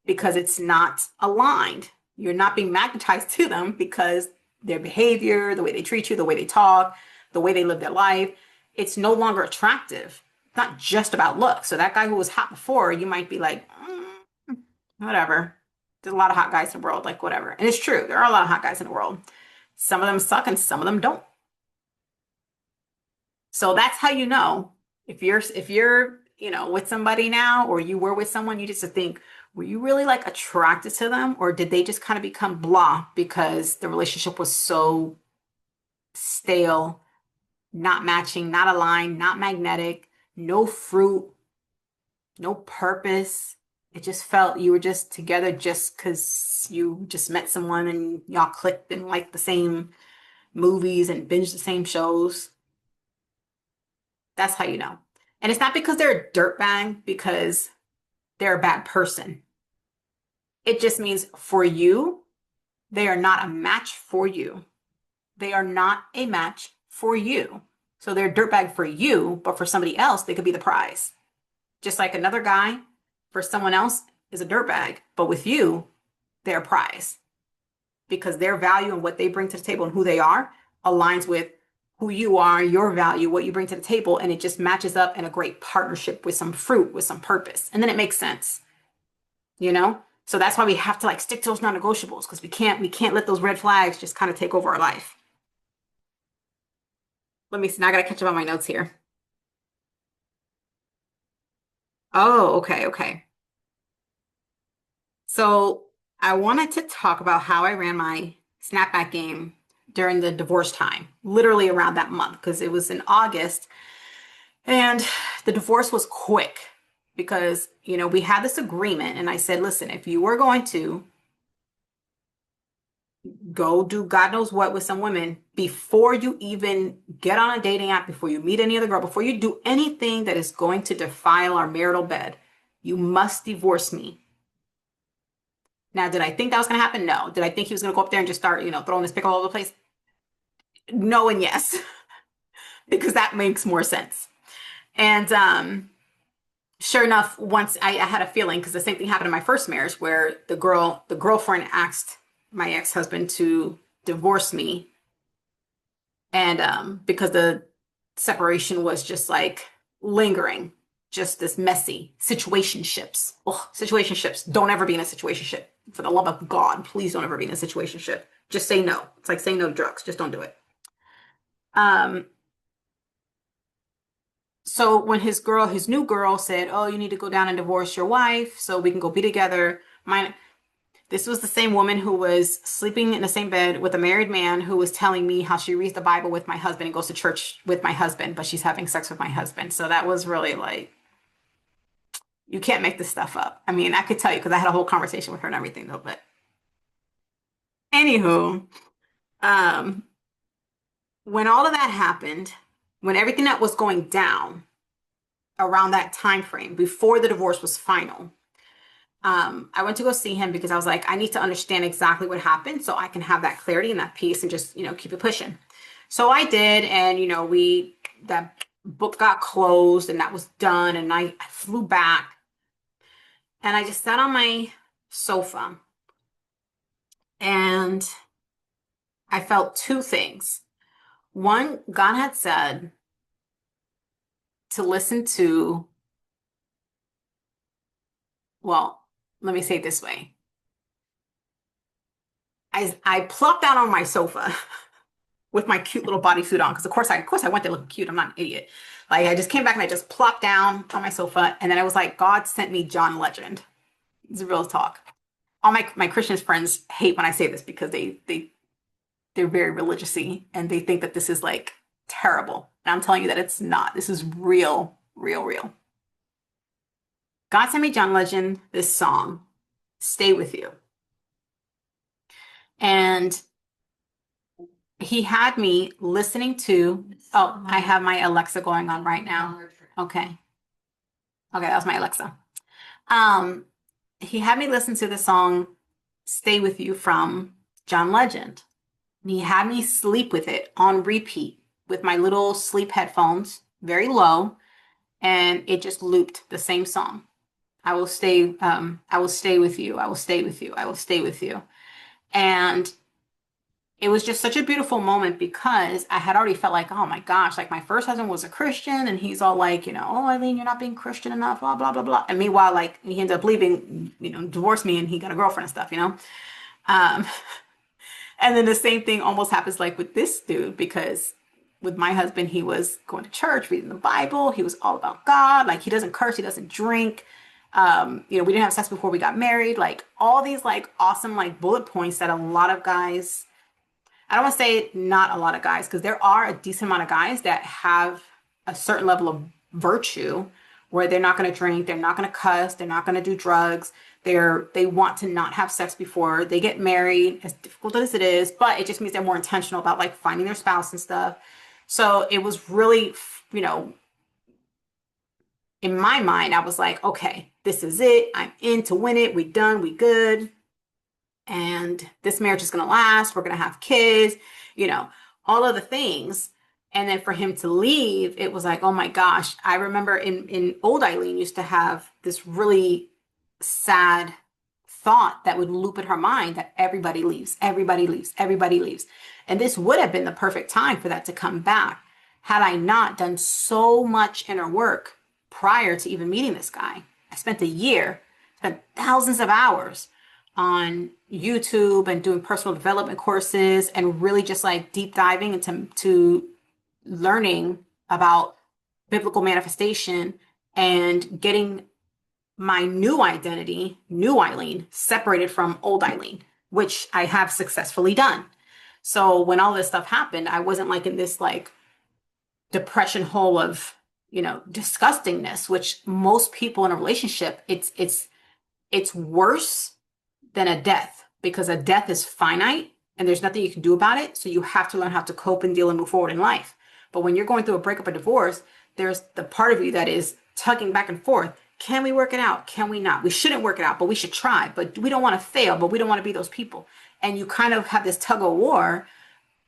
because it's not aligned. You're not being magnetized to them because their behavior, the way they treat you, the way they talk, the way they live their life, it's no longer attractive. It's not just about looks. So that guy who was hot before, you might be like, whatever. There's a lot of hot guys in the world, like whatever. And it's true, there are a lot of hot guys in the world. Some of them suck and some of them don't. So that's how you know if you're with somebody now or you were with someone, you just to think, were you really like attracted to them or did they just kind of become blah because the relationship was so stale, not matching, not aligned, not magnetic, no fruit, no purpose. It just felt you were just together just because you just met someone and y'all clicked and liked the same movies and binged the same shows. That's how you know. And it's not because they're a dirtbag because they're a bad person. It just means for you, they are not a match for you. They are not a match for you. So they're a dirtbag for you, but for somebody else, they could be the prize. Just like another guy for someone else is a dirtbag, but with you, they're a prize. because their value and what they bring to the table and who they are aligns with who you are, your value, what you bring to the table, and it just matches up in a great partnership with some fruit, with some purpose. And then it makes sense, you know? So that's why we have to like stick to those non-negotiables because we can't let those red flags just kind of take over our life. Let me see. Now I gotta catch up on my notes here. Oh, okay, okay. So I wanted to talk about how I ran my snapback game during the divorce time, literally around that month, because it was in August and the divorce was quick because, we had this agreement and I said, listen, if you were going to go do God knows what with some women before you even get on a dating app, before you meet any other girl, before you do anything that is going to defile our marital bed, you must divorce me. Now, did I think that was going to happen? No. Did I think he was going to go up there and just start, throwing his pick all over the place? No and yes, because that makes more sense. And sure enough, once I had a feeling, because the same thing happened in my first marriage, where the girlfriend asked my ex-husband to divorce me, and because the separation was just like lingering, just this messy situationships. Oh, situationships. Don't ever be in a situationship. For the love of God, please don't ever be in a situationship. Just say no. It's like saying no to drugs. Just don't do it. Um, so when his new girl said, "Oh, you need to go down and divorce your wife so we can go be together." This was the same woman who was sleeping in the same bed with a married man who was telling me how she reads the Bible with my husband and goes to church with my husband, but she's having sex with my husband. So that was really like, you can't make this stuff up. I mean, I could tell you because I had a whole conversation with her and everything though. But anywho, um, when all of that happened, when everything that was going down around that time frame before the divorce was final, I went to go see him because I was like, I need to understand exactly what happened so I can have that clarity and that peace and just, keep it pushing. So I did, and that book got closed and that was done, and I flew back and I just sat on my sofa and I felt two things. One, God had said to listen to, well, let me say it this way. I plopped down on my sofa with my cute little bodysuit on because of course I went there looking cute. I'm not an idiot. Like I just came back and I just plopped down on my sofa and then I was like, God sent me John Legend. It's a real talk. All my Christian friends hate when I say this because they're very religiousy and they think that this is like terrible. And I'm telling you that it's not. This is real, real, real. God sent me John Legend, this song, Stay With You. And he had me listening to, oh, I have my Alexa going on right now. Okay. Okay, that was my Alexa. Um, he had me listen to the song Stay With You from John Legend. And he had me sleep with it on repeat with my little sleep headphones, very low, and it just looped the same song. I will stay with you. I will stay with you. I will stay with you. And it was just such a beautiful moment because I had already felt like, oh my gosh, like my first husband was a Christian and he's all like, oh, Eileen, you're not being Christian enough, blah, blah, blah, blah. And meanwhile, like he ended up leaving, divorced me and he got a girlfriend and stuff. Um, and then the same thing almost happens like with this dude because with my husband, he was going to church, reading the Bible. He was all about God. Like he doesn't curse, he doesn't drink. We didn't have sex before we got married. Like all these like awesome like bullet points that a lot of guys, I don't want to say not a lot of guys, because there are a decent amount of guys that have a certain level of virtue where they're not going to drink, they're not going to cuss, they're not going to do drugs. They want to not have sex before they get married, as difficult as it is, but it just means they're more intentional about like finding their spouse and stuff. So it was really, in my mind, I was like, okay, this is it. I'm in to win it. We done, we good. And this marriage is going to last. We're going to have kids, you know, all of the things. And then for him to leave, it was like, oh my gosh. I remember in old Eileen used to have this really sad thought that would loop in her mind that everybody leaves, everybody leaves, everybody leaves. And this would have been the perfect time for that to come back had I not done so much inner work prior to even meeting this guy. I spent a year, spent thousands of hours on YouTube and doing personal development courses and really just like deep diving into learning about biblical manifestation and getting my new identity, new Eileen, separated from old Eileen, which I have successfully done. So when all this stuff happened, I wasn't like in this like depression hole of, disgustingness, which most people in a relationship, it's worse than a death because a death is finite and there's nothing you can do about it. So you have to learn how to cope and deal and move forward in life. But when you're going through a breakup or divorce, there's the part of you that is tugging back and forth. Can we work it out? Can we not? We shouldn't work it out, but we should try. But we don't want to fail, but we don't want to be those people. And you kind of have this tug of war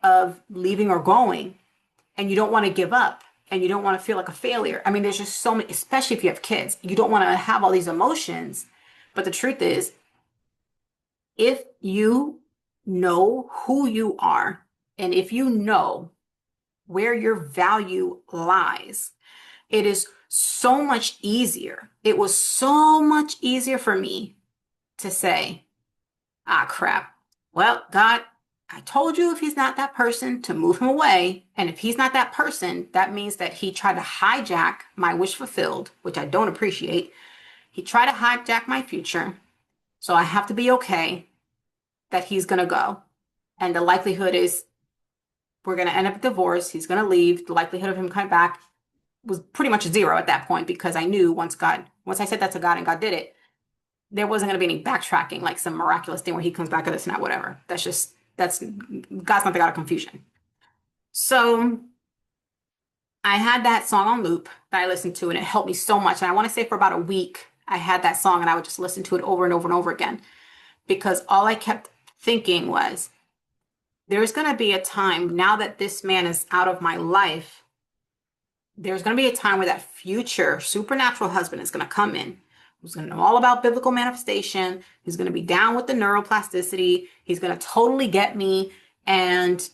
of leaving or going, and you don't want to give up and you don't want to feel like a failure. I mean, there's just so many, especially if you have kids, you don't want to have all these emotions. But the truth is, if you know who you are and if you know where your value lies, it is so much easier. It was so much easier for me to say, ah, crap. Well, God, I told you if he's not that person to move him away. And if he's not that person, that means that he tried to hijack my wish fulfilled, which I don't appreciate. He tried to hijack my future. So I have to be okay that he's going to go. And the likelihood is we're going to end up divorced. He's going to leave. The likelihood of him coming back was pretty much zero at that point because I knew once I said that to God and God did it, there wasn't going to be any backtracking, like some miraculous thing where he comes back or this and that, whatever. That's God's not the God of confusion. So I had that song on loop that I listened to and it helped me so much. And I want to say for about a week, I had that song and I would just listen to it over and over and over again because all I kept thinking was, there's going to be a time now that this man is out of my life, there's going to be a time where that future supernatural husband is going to come in, who's going to know all about biblical manifestation. He's going to be down with the neuroplasticity. He's going to totally get me and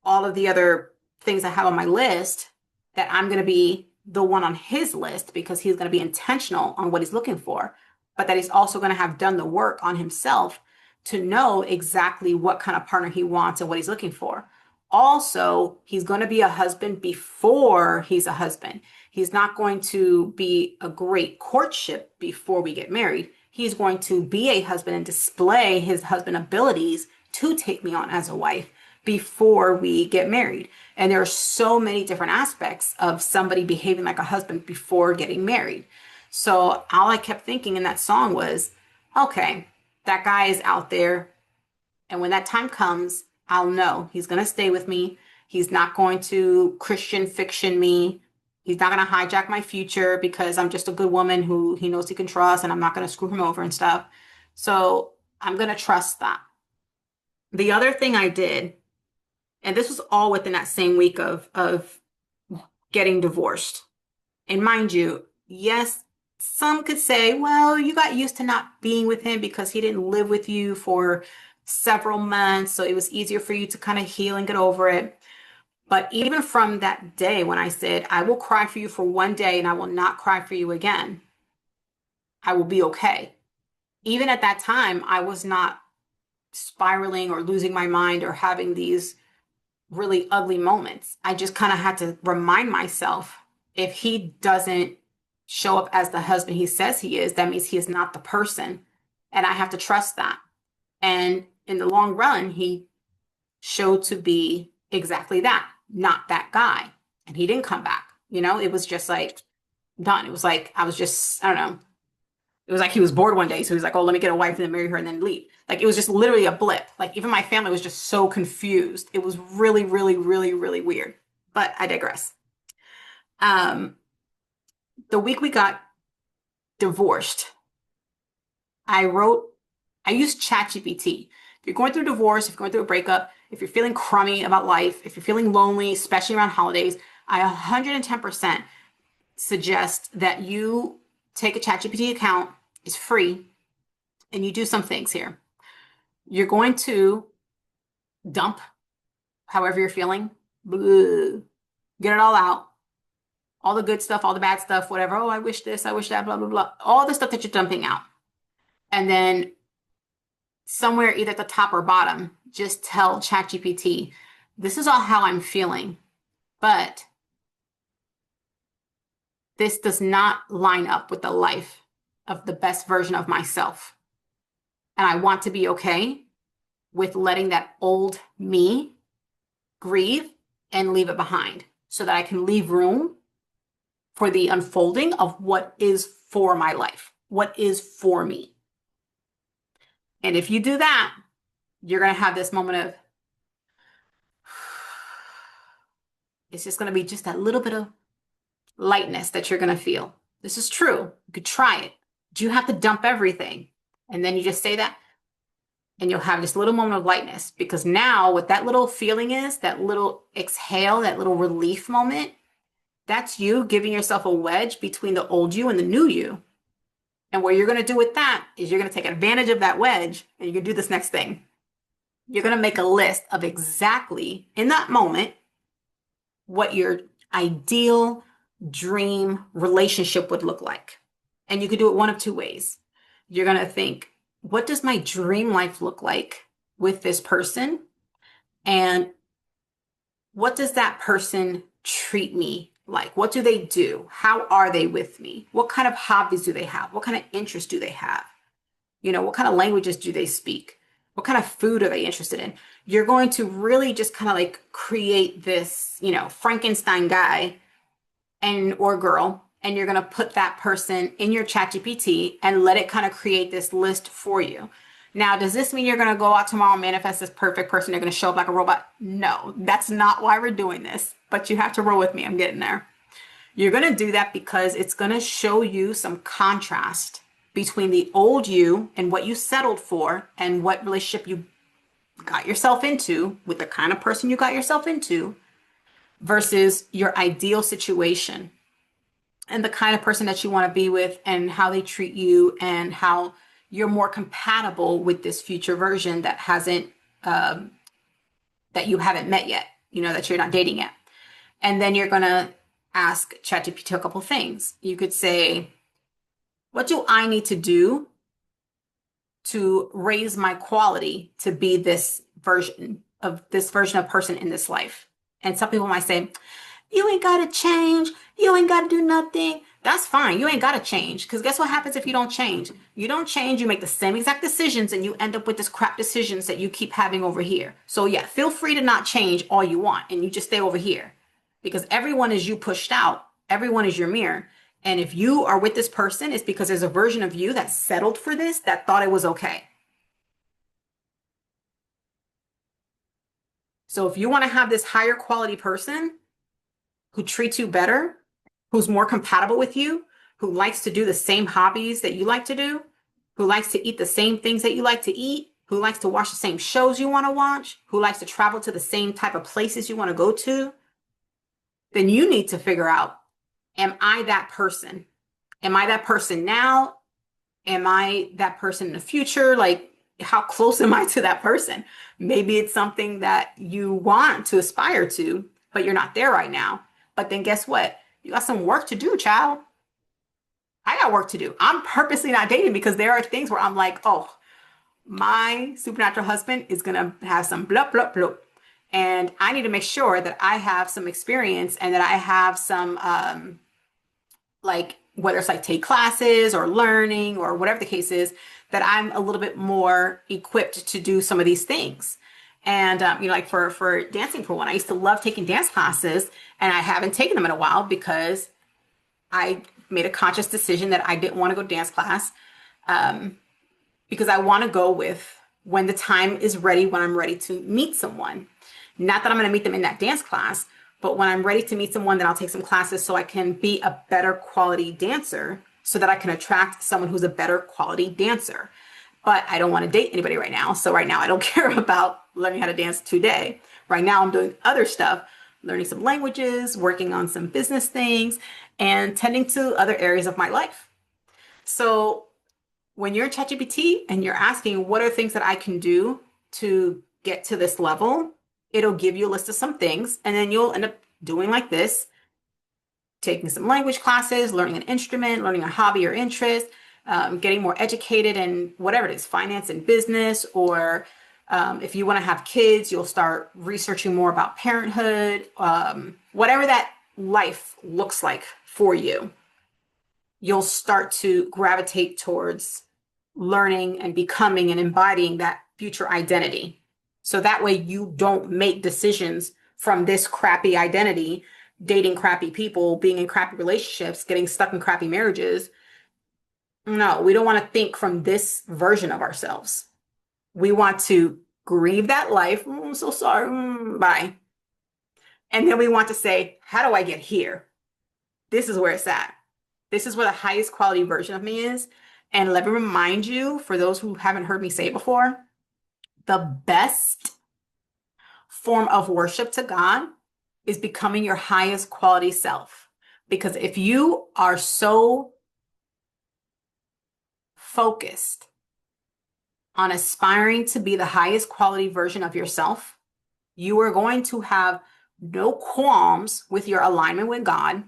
all of the other things I have on my list, that I'm going to be the one on his list because he's going to be intentional on what he's looking for, but that he's also going to have done the work on himself to know exactly what kind of partner he wants and what he's looking for. Also, he's going to be a husband before he's a husband. He's not going to be a great courtship before we get married. He's going to be a husband and display his husband abilities to take me on as a wife before we get married. And there are so many different aspects of somebody behaving like a husband before getting married. So all I kept thinking in that song was, okay, that guy is out there. And when that time comes, I'll know he's going to stay with me. He's not going to Christian fiction me. He's not going to hijack my future because I'm just a good woman who he knows he can trust and I'm not going to screw him over and stuff. So I'm going to trust that. The other thing I did, and this was all within that same week of getting divorced. And mind you, yes, some could say, well, you got used to not being with him because he didn't live with you for several months. So it was easier for you to kind of heal and get over it. But even from that day when I said, I will cry for you for one day and I will not cry for you again, I will be okay. Even at that time, I was not spiraling or losing my mind or having these really ugly moments. I just kind of had to remind myself, if he doesn't show up as the husband he says he is, that means he is not the person. And I have to trust that. And in the long run, he showed to be exactly that, not that guy. And he didn't come back. It was just like done. It was like, I don't know. It was like he was bored one day. So he was like, oh, let me get a wife and then marry her and then leave. Like, it was just literally a blip. Like, even my family was just so confused. It was really, really, really, really weird. But I digress. The week we got divorced, I used ChatGPT. If you're going through a divorce, if you're going through a breakup, if you're feeling crummy about life, if you're feeling lonely, especially around holidays, I 110% suggest that you take a ChatGPT account. It's free. and you do some things here. You're going to dump however you're feeling. Blah. Get it all out. All the good stuff, all the bad stuff, whatever. Oh, I wish this, I wish that, blah, blah, blah. All the stuff that you're dumping out. And then somewhere, either at the top or bottom, just tell ChatGPT, this is all how I'm feeling, but this does not line up with the life of the best version of myself. And I want to be okay with letting that old me grieve and leave it behind so that I can leave room for the unfolding of what is for my life, what is for me. And if you do that, you're going to have this moment of, it's just going to be just that little bit of lightness that you're going to feel. This is true. You could try it. Do you have to dump everything? And then you just say that, and you'll have this little moment of lightness, because now what that little feeling is, that little exhale, that little relief moment, that's you giving yourself a wedge between the old you and the new you. And what you're going to do with that is you're going to take advantage of that wedge, and you're going to do this next thing. You're going to make a list of exactly in that moment what your ideal dream relationship would look like. And you could do it one of two ways. You're going to think, what does my dream life look like with this person? And what does that person treat me like? What do they do? How are they with me? What kind of hobbies do they have? What kind of interests do they have? What kind of languages do they speak? What kind of food are they interested in? You're going to really just kind of like create this, Frankenstein guy or girl, and you're going to put that person in your ChatGPT and let it kind of create this list for you. Now, does this mean you're going to go out tomorrow and manifest this perfect person? You're going to show up like a robot? No, that's not why we're doing this, but you have to roll with me. I'm getting there. You're going to do that because it's going to show you some contrast between the old you and what you settled for and what relationship you got yourself into with the kind of person you got yourself into versus your ideal situation and the kind of person that you want to be with and how they treat you and how you're more compatible with this future version that that you haven't met yet, that you're not dating yet. And then you're going to ask ChatGPT a couple things. You could say, what do I need to do to raise my quality to be this version of person in this life? And some people might say, you ain't got to change. You ain't got to do nothing. That's fine. You ain't got to change. Because guess what happens if you don't change? You don't change. You make the same exact decisions and you end up with this crap decisions that you keep having over here. So yeah, feel free to not change all you want and you just stay over here. Because everyone is you pushed out. Everyone is your mirror. And if you are with this person, it's because there's a version of you that settled for this, that thought it was okay. So if you want to have this higher quality person who treats you better, who's more compatible with you, who likes to do the same hobbies that you like to do, who likes to eat the same things that you like to eat, who likes to watch the same shows you want to watch, who likes to travel to the same type of places you want to go to, then you need to figure out, am I that person? Am I that person now? Am I that person in the future? Like, how close am I to that person? Maybe it's something that you want to aspire to, but you're not there right now. But then guess what? You got some work to do, child. I got work to do. I'm purposely not dating because there are things where I'm like, oh, my supernatural husband is going to have some blah, blah, blah. And I need to make sure that I have some experience and that I have some, like, whether it's like take classes or learning or whatever the case is, that I'm a little bit more equipped to do some of these things. And, like for dancing, for one, I used to love taking dance classes and I haven't taken them in a while because I made a conscious decision that I didn't want to go to dance class, because I want to go with when the time is ready, when I'm ready to meet someone. Not that I'm going to meet them in that dance class, but when I'm ready to meet someone, then I'll take some classes so I can be a better quality dancer so that I can attract someone who's a better quality dancer. But I don't want to date anybody right now. So right now I don't care about learning how to dance today. Right now I'm doing other stuff, learning some languages, working on some business things, and tending to other areas of my life. So when you're ChatGPT and you're asking what are things that I can do to get to this level, it'll give you a list of some things, and then you'll end up doing like this, taking some language classes, learning an instrument, learning a hobby or interest, getting more educated in whatever it is, finance and business, or if you want to have kids, you'll start researching more about parenthood, whatever that life looks like for you, you'll start to gravitate towards learning and becoming and embodying that future identity. So that way you don't make decisions from this crappy identity, dating crappy people, being in crappy relationships, getting stuck in crappy marriages. No, we don't want to think from this version of ourselves. We want to grieve that life. I'm so sorry. Bye. And then we want to say, how do I get here? This is where it's at. This is where the highest quality version of me is. And let me remind you, for those who haven't heard me say it before, the best form of worship to God is becoming your highest quality self. Because if you are so focused on aspiring to be the highest quality version of yourself, you are going to have no qualms with your alignment with God,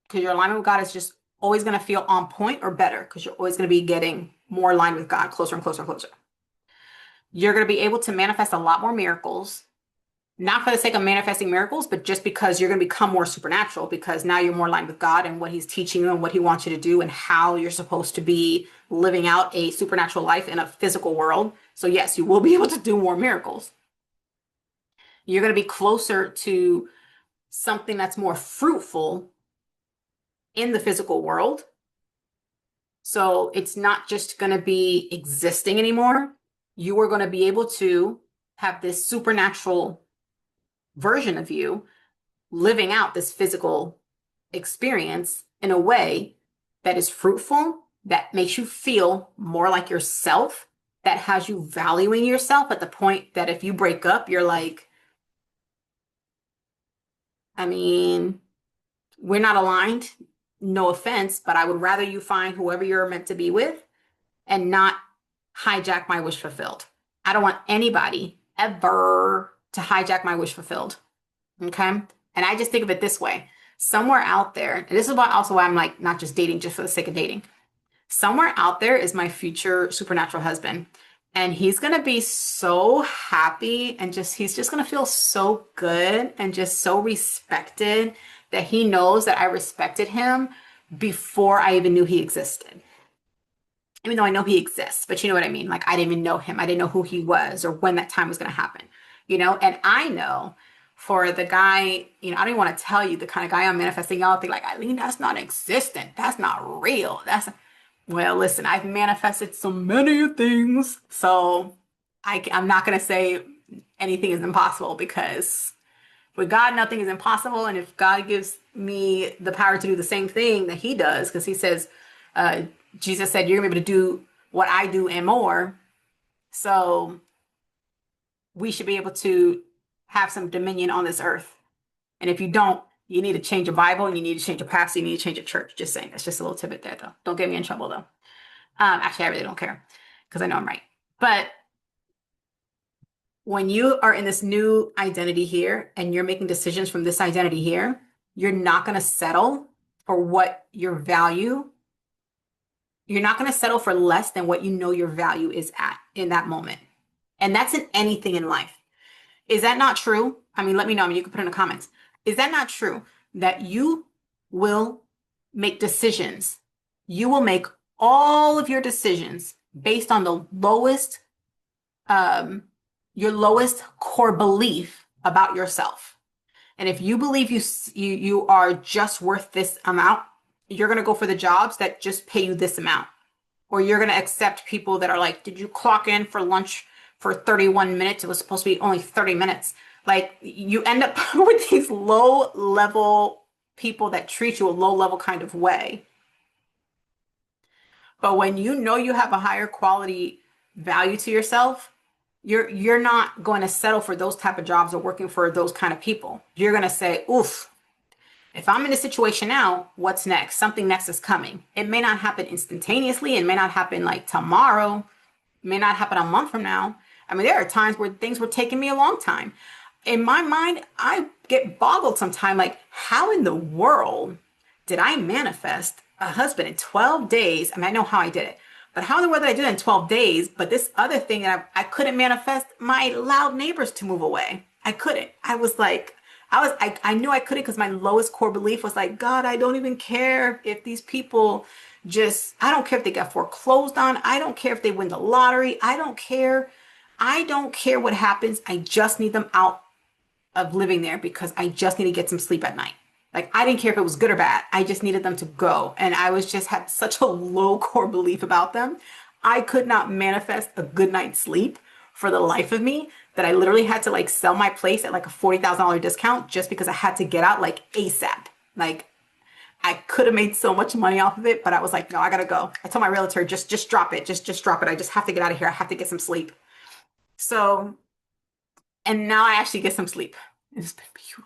because your alignment with God is just always going to feel on point or better, because you're always going to be getting more aligned with God, closer and closer and closer. You're going to be able to manifest a lot more miracles, not for the sake of manifesting miracles, but just because you're going to become more supernatural, because now you're more aligned with God and what he's teaching you and what he wants you to do and how you're supposed to be living out a supernatural life in a physical world. So yes, you will be able to do more miracles. You're going to be closer to something that's more fruitful in the physical world. So it's not just going to be existing anymore. You are going to be able to have this supernatural version of you living out this physical experience in a way that is fruitful, that makes you feel more like yourself, that has you valuing yourself at the point that if you break up, you're like, I mean, we're not aligned, no offense, but I would rather you find whoever you're meant to be with and not hijack my wish fulfilled. I don't want anybody ever to hijack my wish fulfilled. Okay. And I just think of it this way. Somewhere out there, and this is also why I'm like not just dating just for the sake of dating. Somewhere out there is my future supernatural husband. And he's going to be so happy and he's just going to feel so good and just so respected that he knows that I respected him before I even knew he existed. Even though I know he exists, but you know what I mean? Like I didn't even know him. I didn't know who he was or when that time was going to happen, And I know for the guy, I don't even want to tell you the kind of guy I'm manifesting. Y'all think like, Eileen, that's not existent. That's not real. Well, listen, I've manifested so many things. So I'm not going to say anything is impossible, because with God, nothing is impossible. And if God gives me the power to do the same thing that he does, because he says, Jesus said, you're going to be able to do what I do and more. So we should be able to have some dominion on this earth. And if you don't, you need to change your Bible and you need to change your pastor. You need to change your church. Just saying. That's just a little tidbit there, though. Don't get me in trouble, though. Actually, I really don't care, because I know I'm right. But when you are in this new identity here and you're making decisions from this identity here, you're not going to settle for what your value. You're not going to settle for less than what you know your value is at in that moment. And that's in anything in life. Is that not true? I mean, let me know. I mean, you can put in the comments. Is that not true that you will make decisions? You will make all of your decisions based on the lowest, your lowest core belief about yourself. And if you believe you are just worth this amount, you're going to go for the jobs that just pay you this amount. Or you're going to accept people that are like, did you clock in for lunch for 31 minutes? It was supposed to be only 30 minutes. Like you end up with these low level people that treat you a low level kind of way. But when you know you have a higher quality value to yourself, you're not going to settle for those type of jobs or working for those kind of people. You're going to say, oof, If I'm in a situation now, what's next? Something next is coming. It may not happen instantaneously. It may not happen like tomorrow. It may not happen a month from now. I mean, there are times where things were taking me a long time. In my mind, I get boggled sometimes like, how in the world did I manifest a husband in 12 days? I mean, I know how I did it, but how in the world did I do it in 12 days? But this other thing that I couldn't manifest my loud neighbors to move away. I couldn't. I was like, I knew I couldn't because my lowest core belief was like, God, I don't even care if these people just, I don't care if they get foreclosed on. I don't care if they win the lottery. I don't care. I don't care what happens. I just need them out of living there because I just need to get some sleep at night. Like I didn't care if it was good or bad. I just needed them to go. And I was just had such a low core belief about them. I could not manifest a good night's sleep for the life of me that I literally had to like sell my place at like a $40,000 discount just because I had to get out like ASAP. Like I could have made so much money off of it, but I was like, no, I gotta go. I told my realtor, just drop it. Just drop it. I just have to get out of here. I have to get some sleep. So, and now I actually get some sleep. It's been beautiful.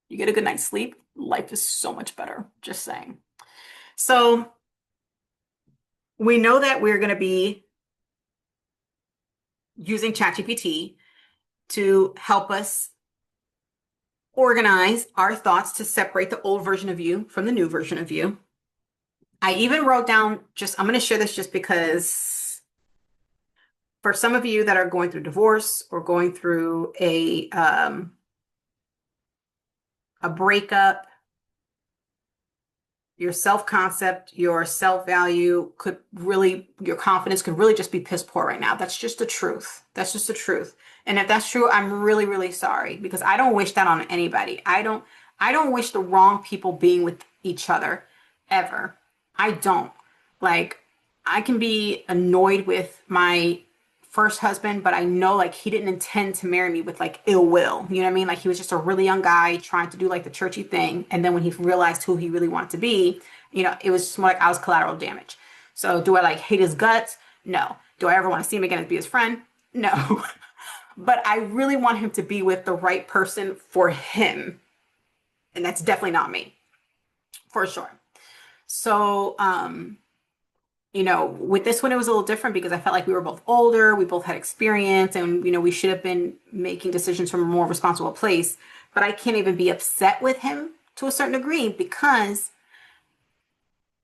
You get a good night's sleep, life is so much better. Just saying. So we know that we're going to be using ChatGPT to help us organize our thoughts to separate the old version of you from the new version of you. I even wrote down I'm going to share this just because for some of you that are going through divorce or going through a breakup, your self-concept, your self-value your confidence could really just be piss poor right now. That's just the truth. That's just the truth. And if that's true, I'm really, really sorry because I don't wish that on anybody. I don't wish the wrong people being with each other ever. I don't. Like, I can be annoyed with my first husband, but I know like he didn't intend to marry me with like ill will. You know what I mean? Like he was just a really young guy trying to do like the churchy thing. And then when he realized who he really wanted to be, it was just more like I was collateral damage. So do I like hate his guts? No. Do I ever want to see him again and be his friend? No. But I really want him to be with the right person for him. And that's definitely not me, for sure. So, with this one, it was a little different because I felt like we were both older, we both had experience, and, we should have been making decisions from a more responsible place. But I can't even be upset with him to a certain degree because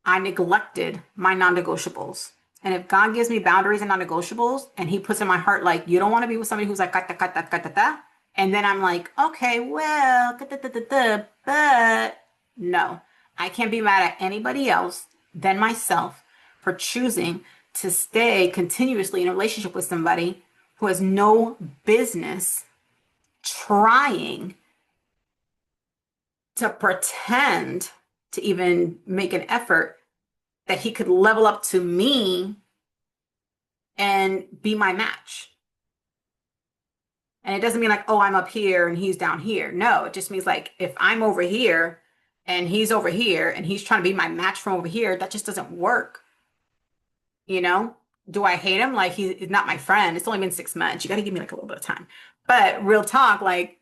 I neglected my non-negotiables. And if God gives me boundaries and non-negotiables, and He puts in my heart, like, you don't want to be with somebody who's like, kata, kata, kata, kata, and then I'm like, okay, well, kata, kata, kata, but no, I can't be mad at anybody else than myself for choosing to stay continuously in a relationship with somebody who has no business trying to pretend to even make an effort that he could level up to me and be my match. And it doesn't mean like, oh, I'm up here and he's down here. No, it just means like if I'm over here and he's over here and he's trying to be my match from over here, that just doesn't work. Do I hate him? Like he's not my friend. It's only been 6 months. You got to give me like a little bit of time. But real talk, like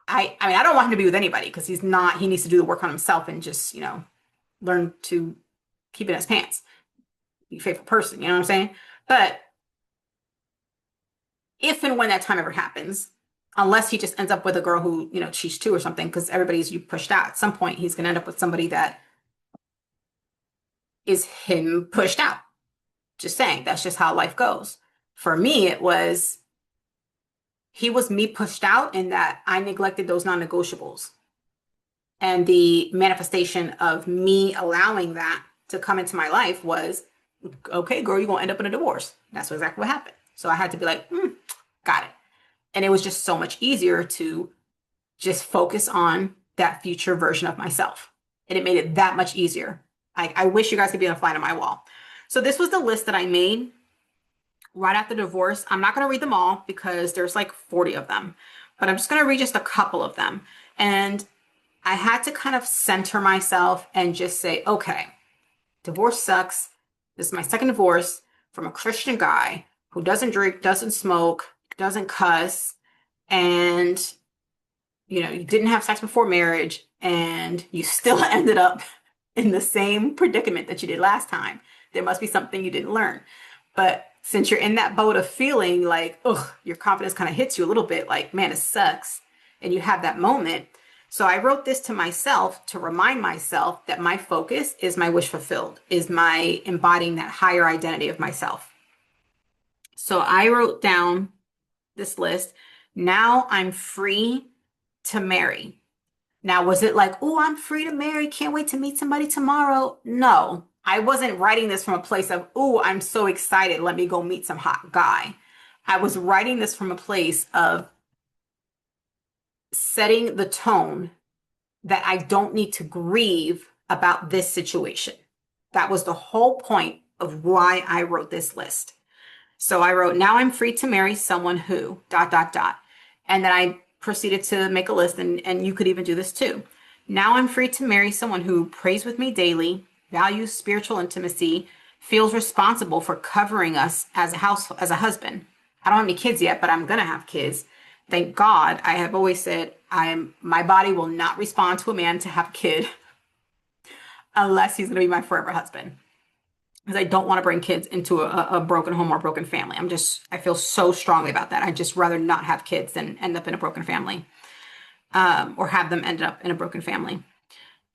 I mean, I don't want him to be with anybody because he needs to do the work on himself and just, learn to keep it in his pants. Be a faithful person, you know what I'm saying? But if and when that time ever happens, unless he just ends up with a girl who, she's two or something, because everybody's you pushed out. At some point, he's going to end up with somebody that is him pushed out. Just saying, that's just how life goes. For me, he was me pushed out in that I neglected those non-negotiables. And the manifestation of me allowing that to come into my life was, okay, girl, you're going to end up in a divorce. That's exactly what happened. So I had to be like, got it. And it was just so much easier to just focus on that future version of myself. And it made it that much easier. I wish you guys could be on a fly on my wall. So this was the list that I made right after divorce. I'm not going to read them all because there's like 40 of them, but I'm just going to read just a couple of them. And I had to kind of center myself and just say, okay, divorce sucks. This is my second divorce from a Christian guy who doesn't drink, doesn't smoke, doesn't cuss, and you didn't have sex before marriage, and you still ended up in the same predicament that you did last time. There must be something you didn't learn. But since you're in that boat of feeling like, ugh, your confidence kind of hits you a little bit like, man, it sucks. And you have that moment. So I wrote this to myself to remind myself that my focus is my wish fulfilled, is my embodying that higher identity of myself. So I wrote down this list. Now I'm free to marry. Now, was it like, oh, I'm free to marry, can't wait to meet somebody tomorrow? No, I wasn't writing this from a place of, oh, I'm so excited, let me go meet some hot guy. I was writing this from a place of setting the tone that I don't need to grieve about this situation. That was the whole point of why I wrote this list. So I wrote, now I'm free to marry someone who, dot, dot, dot. And then I proceeded to make a list, and you could even do this too. Now I'm free to marry someone who prays with me daily, values spiritual intimacy, feels responsible for covering us as a house, as a husband. I don't have any kids yet, but I'm gonna have kids. Thank God. I have always said my body will not respond to a man to have a kid unless he's gonna be my forever husband, because I don't want to bring kids into a broken home or broken family. I feel so strongly about that. I'd just rather not have kids than end up in a broken family, or have them end up in a broken family.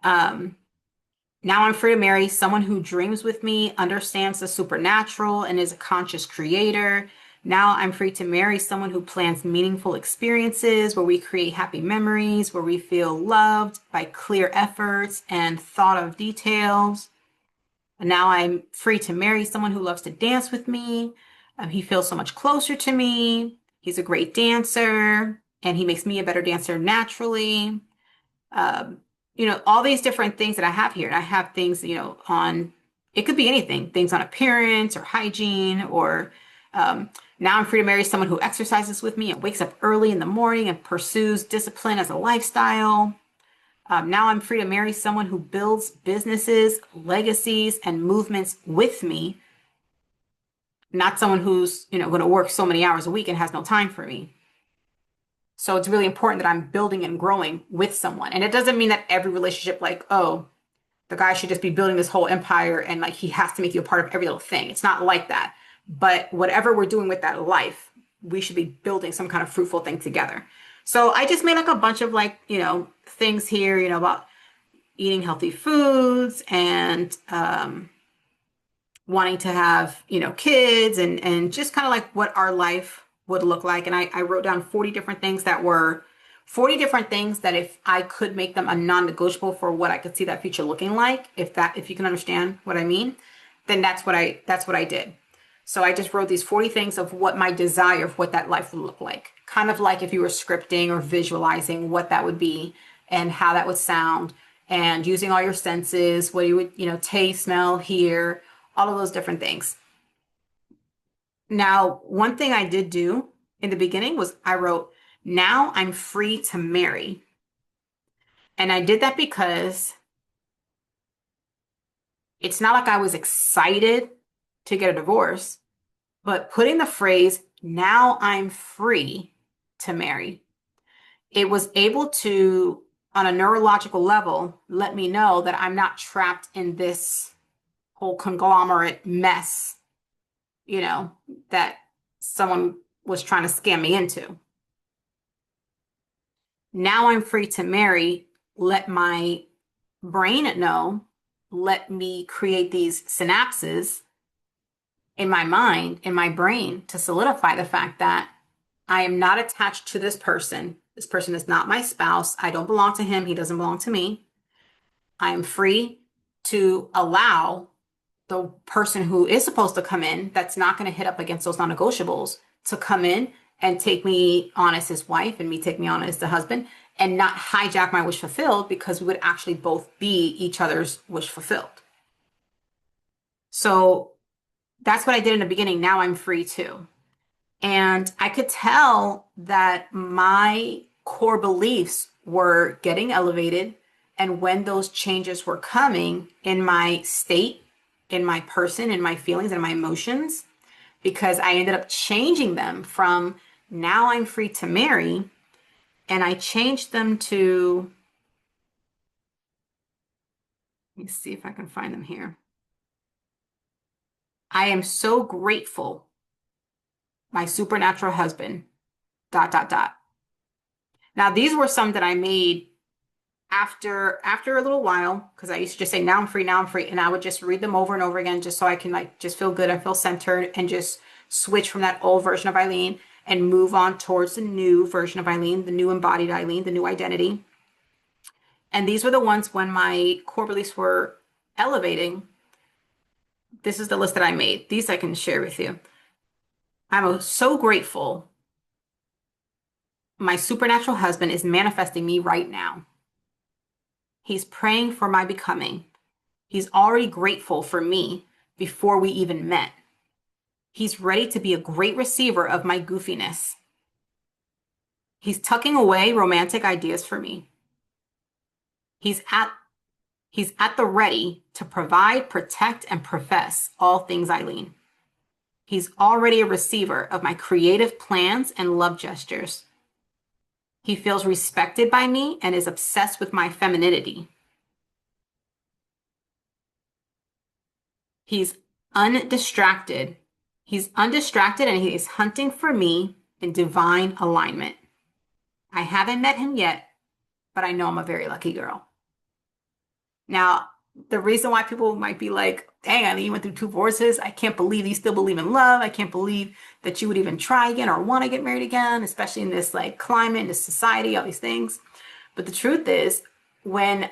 Um, Now I'm free to marry someone who dreams with me, understands the supernatural, and is a conscious creator. Now I'm free to marry someone who plans meaningful experiences where we create happy memories, where we feel loved by clear efforts and thought of details. And now I'm free to marry someone who loves to dance with me. He feels so much closer to me. He's a great dancer, and he makes me a better dancer naturally. Um, all these different things that I have here. And I have things, on, it could be anything, things on appearance or hygiene, or now I'm free to marry someone who exercises with me and wakes up early in the morning and pursues discipline as a lifestyle. Now I'm free to marry someone who builds businesses, legacies, and movements with me, not someone who's, going to work so many hours a week and has no time for me. So it's really important that I'm building and growing with someone. And it doesn't mean that every relationship, like, oh, the guy should just be building this whole empire and like he has to make you a part of every little thing. It's not like that. But whatever we're doing with that life, we should be building some kind of fruitful thing together. So I just made like a bunch of like, things here, about eating healthy foods and wanting to have, kids, and just kind of like what our life would look like. And I wrote down 40 different things that were 40 different things that if I could make them a non-negotiable for what I could see that future looking like, if you can understand what I mean, then that's what I did. So I just wrote these 40 things of what my desire of what that life would look like. Kind of like if you were scripting or visualizing what that would be and how that would sound, and using all your senses, what you would, taste, smell, hear, all of those different things. Now, one thing I did do in the beginning was I wrote, now I'm free to marry. And I did that because it's not like I was excited to get a divorce, but putting the phrase, now I'm free to marry, it was able to, on a neurological level, let me know that I'm not trapped in this whole conglomerate mess, that someone was trying to scam me into. Now I'm free to marry. Let my brain know, let me create these synapses in my mind, in my brain, to solidify the fact that I am not attached to this person. This person is not my spouse. I don't belong to him. He doesn't belong to me. I am free to allow the person who is supposed to come in, that's not going to hit up against those non-negotiables, to come in and take me on as his wife and me take me on as the husband, and not hijack my wish fulfilled, because we would actually both be each other's wish fulfilled. So that's what I did in the beginning. Now I'm free too. And I could tell that my core beliefs were getting elevated. And when those changes were coming in my state, in my person, in my feelings, and my emotions, because I ended up changing them from now I'm free to marry, and I changed them to Let me see if I can find them here. I am so grateful, my supernatural husband, dot, dot, dot. Now, these were some that I made after a little while, because I used to just say, now I'm free, now I'm free. And I would just read them over and over again just so I can like just feel good and feel centered and just switch from that old version of Eileen and move on towards the new version of Eileen, the new embodied Eileen, the new identity. And these were the ones when my core beliefs were elevating. This is the list that I made. These I can share with you. I'm so grateful. My supernatural husband is manifesting me right now. He's praying for my becoming. He's already grateful for me before we even met. He's ready to be a great receiver of my goofiness. He's tucking away romantic ideas for me. He's at he's at the ready to provide, protect, and profess all things Eileen. He's already a receiver of my creative plans and love gestures. He feels respected by me and is obsessed with my femininity. He's undistracted. He's undistracted and he is hunting for me in divine alignment. I haven't met him yet, but I know I'm a very lucky girl. Now, the reason why people might be like, dang, I you went through two divorces. I can't believe you still believe in love. I can't believe that you would even try again or want to get married again, especially in this like climate, in this society, all these things. But the truth is, when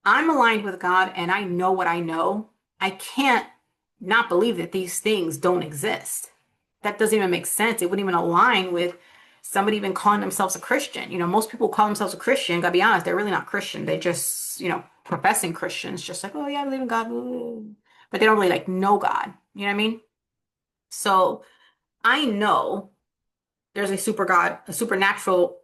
I'm aligned with God and I know what I know, I can't not believe that these things don't exist. That doesn't even make sense. It wouldn't even align with somebody even calling themselves a Christian. You know, most people call themselves a Christian. Gotta be honest, they're really not Christian. They just, professing Christians, just like, oh yeah, I believe in God. But they don't really like know God. You know what I mean? So I know there's a super God, a supernatural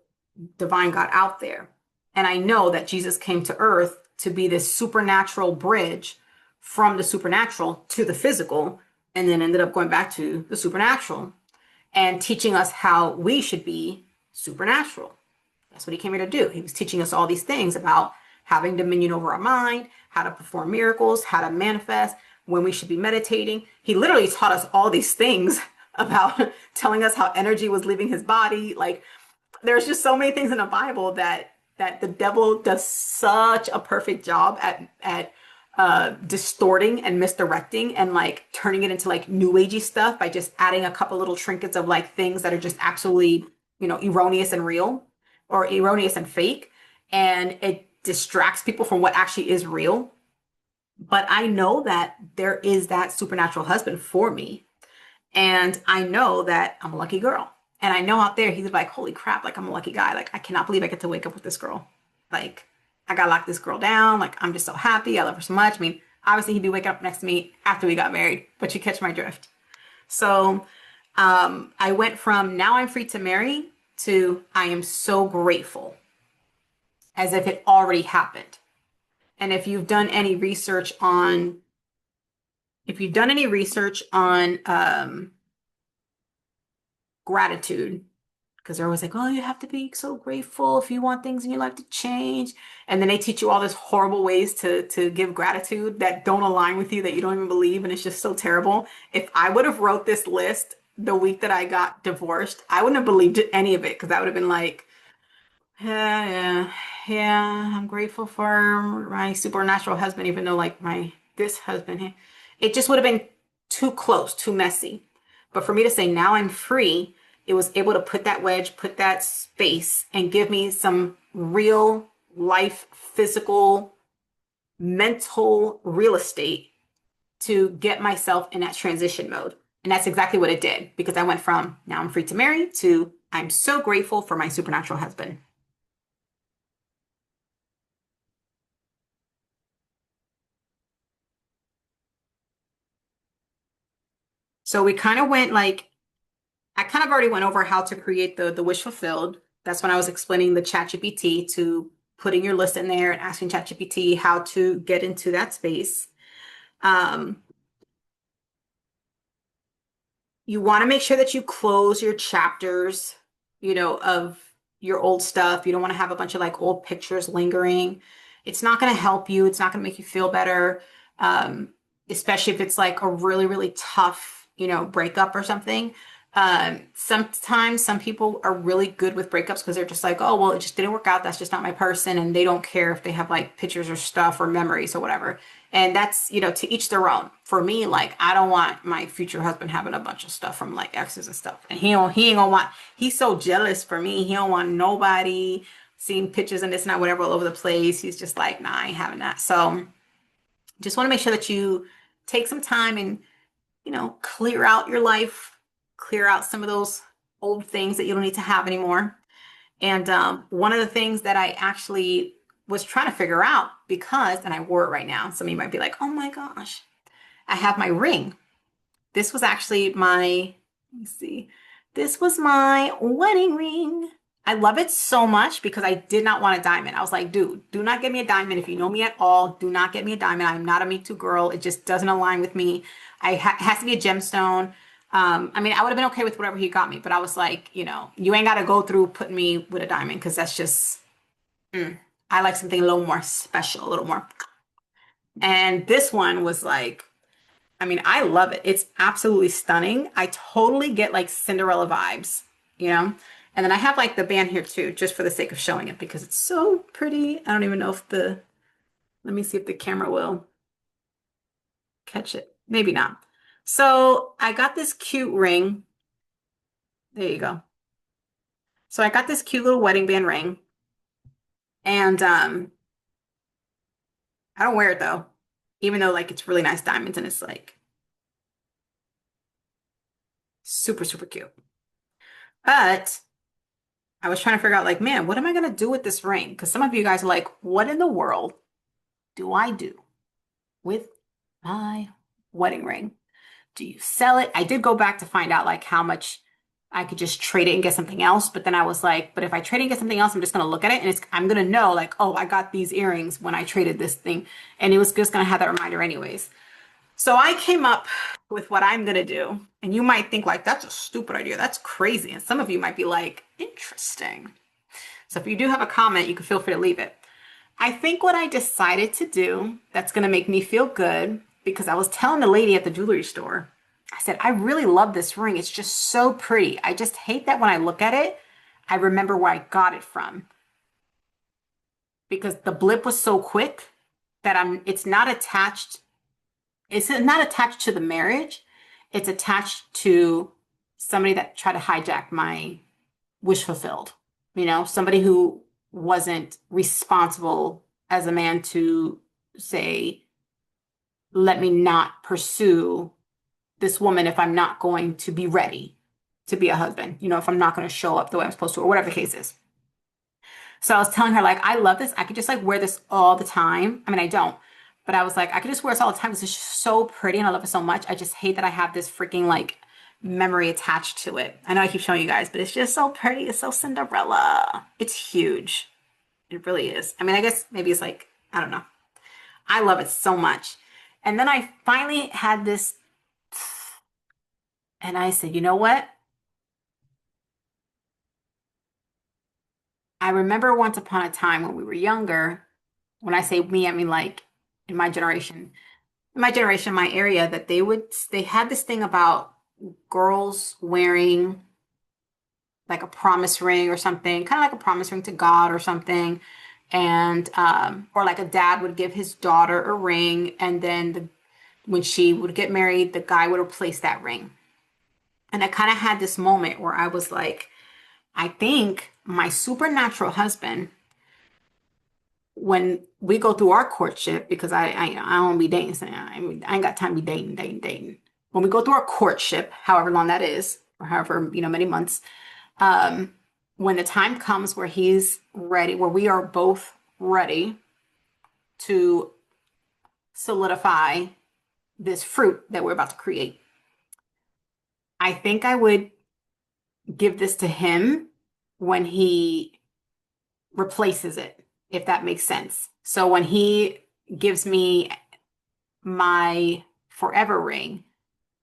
divine God out there. And I know that Jesus came to earth to be this supernatural bridge from the supernatural to the physical, and then ended up going back to the supernatural and teaching us how we should be supernatural. That's what he came here to do. He was teaching us all these things about having dominion over our mind, how to perform miracles, how to manifest, when we should be meditating. He literally taught us all these things about telling us how energy was leaving his body. Like there's just so many things in the Bible that the devil does such a perfect job at distorting and misdirecting and like turning it into like new agey stuff by just adding a couple little trinkets of like things that are just absolutely, erroneous and real or erroneous and fake. And it distracts people from what actually is real. But I know that there is that supernatural husband for me. And I know that I'm a lucky girl. And I know out there, he's like, holy crap, like I'm a lucky guy. Like, I cannot believe I get to wake up with this girl. Like, I gotta lock this girl down. Like, I'm just so happy. I love her so much. I mean, obviously, he'd be waking up next to me after we got married, but you catch my drift. So, I went from now I'm free to marry to I am so grateful as if it already happened. And if you've done any research on gratitude, because they're always like, oh, you have to be so grateful if you want things in your life to change. And then they teach you all this horrible ways to give gratitude that don't align with you, that you don't even believe. And it's just so terrible. If I would have wrote this list the week that I got divorced, I wouldn't have believed any of it because I would have been like, yeah, I'm grateful for my supernatural husband, even though like this husband, it just would have been too close, too messy. But for me to say now I'm free, it was able to put that wedge, put that space, and give me some real life, physical, mental real estate to get myself in that transition mode. And that's exactly what it did because I went from now I'm free to marry to I'm so grateful for my supernatural husband. So we kind of went like I kind of already went over how to create the wish fulfilled. That's when I was explaining the ChatGPT to putting your list in there and asking ChatGPT how to get into that space. Um, you want to make sure that you close your chapters, of your old stuff. You don't want to have a bunch of like old pictures lingering. It's not going to help you. It's not going to make you feel better. Um, Especially if it's like a really, really tough, breakup or something. Sometimes some people are really good with breakups because they're just like, oh, well, it just didn't work out. That's just not my person. And they don't care if they have like pictures or stuff or memories or whatever. And that's, to each their own. For me, like, I don't want my future husband having a bunch of stuff from like exes and stuff. And he ain't gonna want, he's so jealous for me. He don't want nobody seeing pictures and this and that, whatever, all over the place. He's just like, nah, I ain't having that. So just want to make sure that you take some time and clear out your life, clear out some of those old things that you don't need to have anymore. And one of the things that I actually was trying to figure out because, and I wore it right now, some of you might be like, oh my gosh, I have my ring. This was actually my, let me see, this was my wedding ring. I love it so much because I did not want a diamond. I was like, dude, do not get me a diamond. If you know me at all, do not get me a diamond. I'm not a Me Too girl. It just doesn't align with me. It has to be a gemstone. I mean, I would have been okay with whatever he got me, but I was like, you ain't got to go through putting me with a diamond because that's just, mm. I like something a little more special, a little more. And this one was like, I mean, I love it. It's absolutely stunning. I totally get like Cinderella vibes, you know? And then I have like the band here too, just for the sake of showing it because it's so pretty. I don't even know if let me see if the camera will catch it. Maybe not. So I got this cute ring. There you go. So I got this cute little wedding band ring and I don't wear it though, even though like it's really nice diamonds and it's like super, super cute. But I was trying to figure out like, man, what am I gonna do with this ring? Because some of you guys are like, what in the world do I do with my wedding ring? Do you sell it? I did go back to find out like how much I could just trade it and get something else. But then I was like, but if I trade it and get something else, I'm just gonna look at it and I'm gonna know like, oh, I got these earrings when I traded this thing. And it was just gonna have that reminder anyways. So I came up with what I'm gonna do. And you might think like, that's a stupid idea. That's crazy. And some of you might be like, interesting. So if you do have a comment, you can feel free to leave it. I think what I decided to do that's going to make me feel good, because I was telling the lady at the jewelry store, I said, I really love this ring. It's just so pretty. I just hate that when I look at it, I remember where I got it from because the blip was so quick that it's not attached to the marriage. It's attached to somebody that tried to hijack my wish fulfilled. Somebody who wasn't responsible as a man to say, let me not pursue this woman if I'm not going to be ready to be a husband, if I'm not going to show up the way I'm supposed to, or whatever the case is. So I was telling her, like, I love this. I could just like wear this all the time. I mean, I don't, but I was like, I could just wear this all the time because it's just so pretty and I love it so much. I just hate that I have this freaking like memory attached to it. I know I keep showing you guys, but it's just so pretty. It's so Cinderella. It's huge. It really is. I mean, I guess maybe it's like, I don't know. I love it so much. And then I finally had this, and I said, you know what? I remember once upon a time when we were younger, when I say me, I mean like in my generation, my area, that they had this thing about girls wearing like a promise ring or something, kind of like a promise ring to God or something. And or like a dad would give his daughter a ring, and then when she would get married, the guy would replace that ring. And I kind of had this moment where I was like, I think my supernatural husband, when we go through our courtship, because I don't be dating, so I ain't got time to be dating. When we go through our courtship, however long that is, or however many months, um, when the time comes where he's ready, where we are both ready to solidify this fruit that we're about to create, I think I would give this to him when he replaces it, if that makes sense. So when he gives me my forever ring,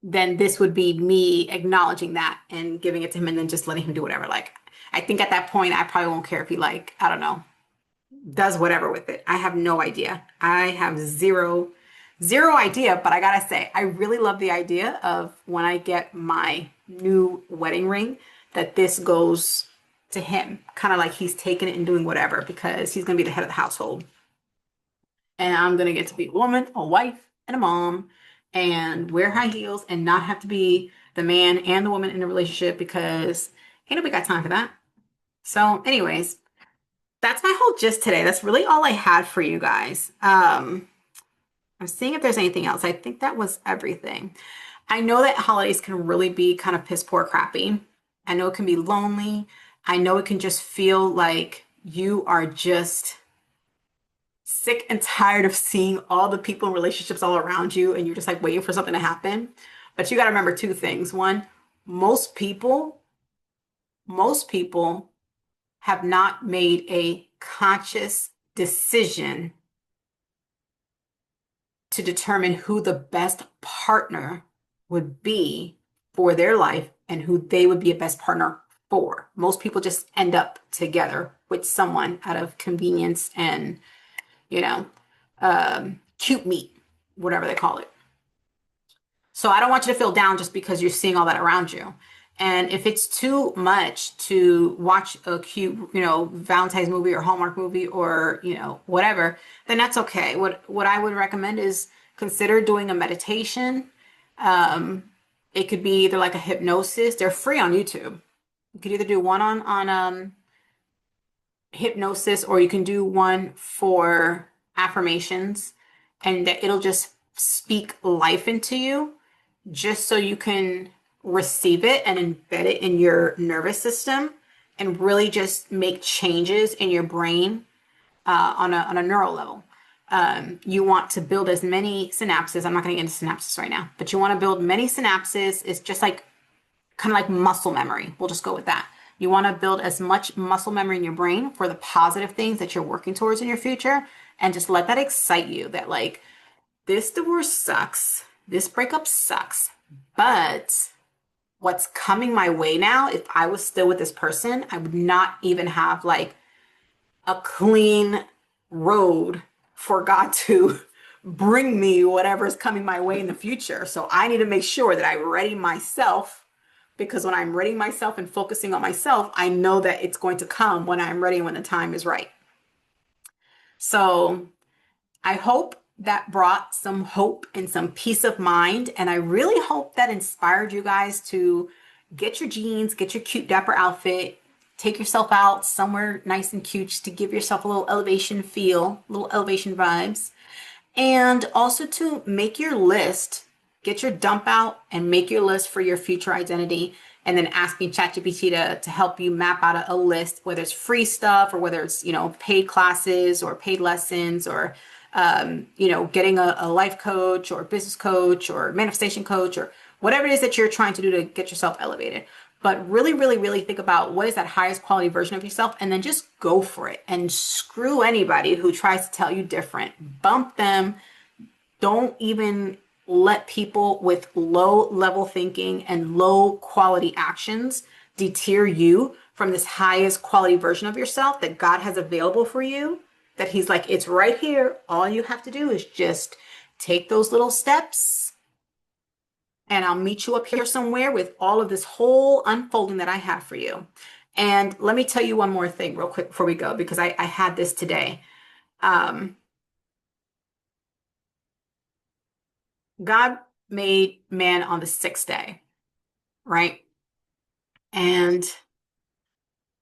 then this would be me acknowledging that and giving it to him and then just letting him do whatever. Like, I think at that point, I probably won't care if he like, I don't know, does whatever with it. I have no idea. I have zero idea, but I gotta say, I really love the idea of when I get my new wedding ring, that this goes to him, kind of like he's taking it and doing whatever because he's gonna be the head of the household. And I'm gonna get to be a woman, a wife, and a mom, and wear high heels and not have to be the man and the woman in the relationship because ain't nobody got time for that. So, anyways, that's my whole gist today. That's really all I had for you guys. I'm seeing if there's anything else. I think that was everything. I know that holidays can really be kind of piss poor crappy. I know it can be lonely. I know it can just feel like you are just sick and tired of seeing all the people in relationships all around you and you're just like waiting for something to happen. But you got to remember two things. One, most people, most people have not made a conscious decision to determine who the best partner would be for their life and who they would be a best partner for. Most people just end up together with someone out of convenience and, you know, cute meat, whatever they call it. So I don't want you to feel down just because you're seeing all that around you. And if it's too much to watch a cute, Valentine's movie or Hallmark movie or, whatever, then that's okay. What I would recommend is consider doing a meditation. Um, it could be either like a hypnosis. They're free on YouTube. You could either do one on hypnosis or you can do one for affirmations and that it'll just speak life into you just so you can receive it and embed it in your nervous system and really just make changes in your brain on a neural level. You want to build as many synapses. I'm not going to get into synapses right now, but you want to build many synapses. It's just like kind of like muscle memory. We'll just go with that. You want to build as much muscle memory in your brain for the positive things that you're working towards in your future and just let that excite you that like this divorce sucks. This breakup sucks. But what's coming my way now, if I was still with this person, I would not even have like a clean road for God to bring me whatever is coming my way in the future. So I need to make sure that I ready myself because when I'm readying myself and focusing on myself, I know that it's going to come when I'm ready, when the time is right. So I hope that brought some hope and some peace of mind. And I really hope that inspired you guys to get your jeans, get your cute dapper outfit, take yourself out somewhere nice and cute just to give yourself a little elevation feel, little elevation vibes. And also to make your list, get your dump out and make your list for your future identity. And then asking ChatGPT to help you map out a list, whether it's free stuff or whether it's, paid classes or paid lessons or, getting a life coach or business coach or manifestation coach or whatever it is that you're trying to do to get yourself elevated. But really, really, really think about what is that highest quality version of yourself and then just go for it and screw anybody who tries to tell you different. Bump them. Don't even let people with low level thinking and low quality actions deter you from this highest quality version of yourself that God has available for you. That He's like, it's right here. All you have to do is just take those little steps and I'll meet you up here somewhere with all of this whole unfolding that I have for you. And let me tell you one more thing real quick before we go, because I had this today. Um, God made man on the sixth day, right? And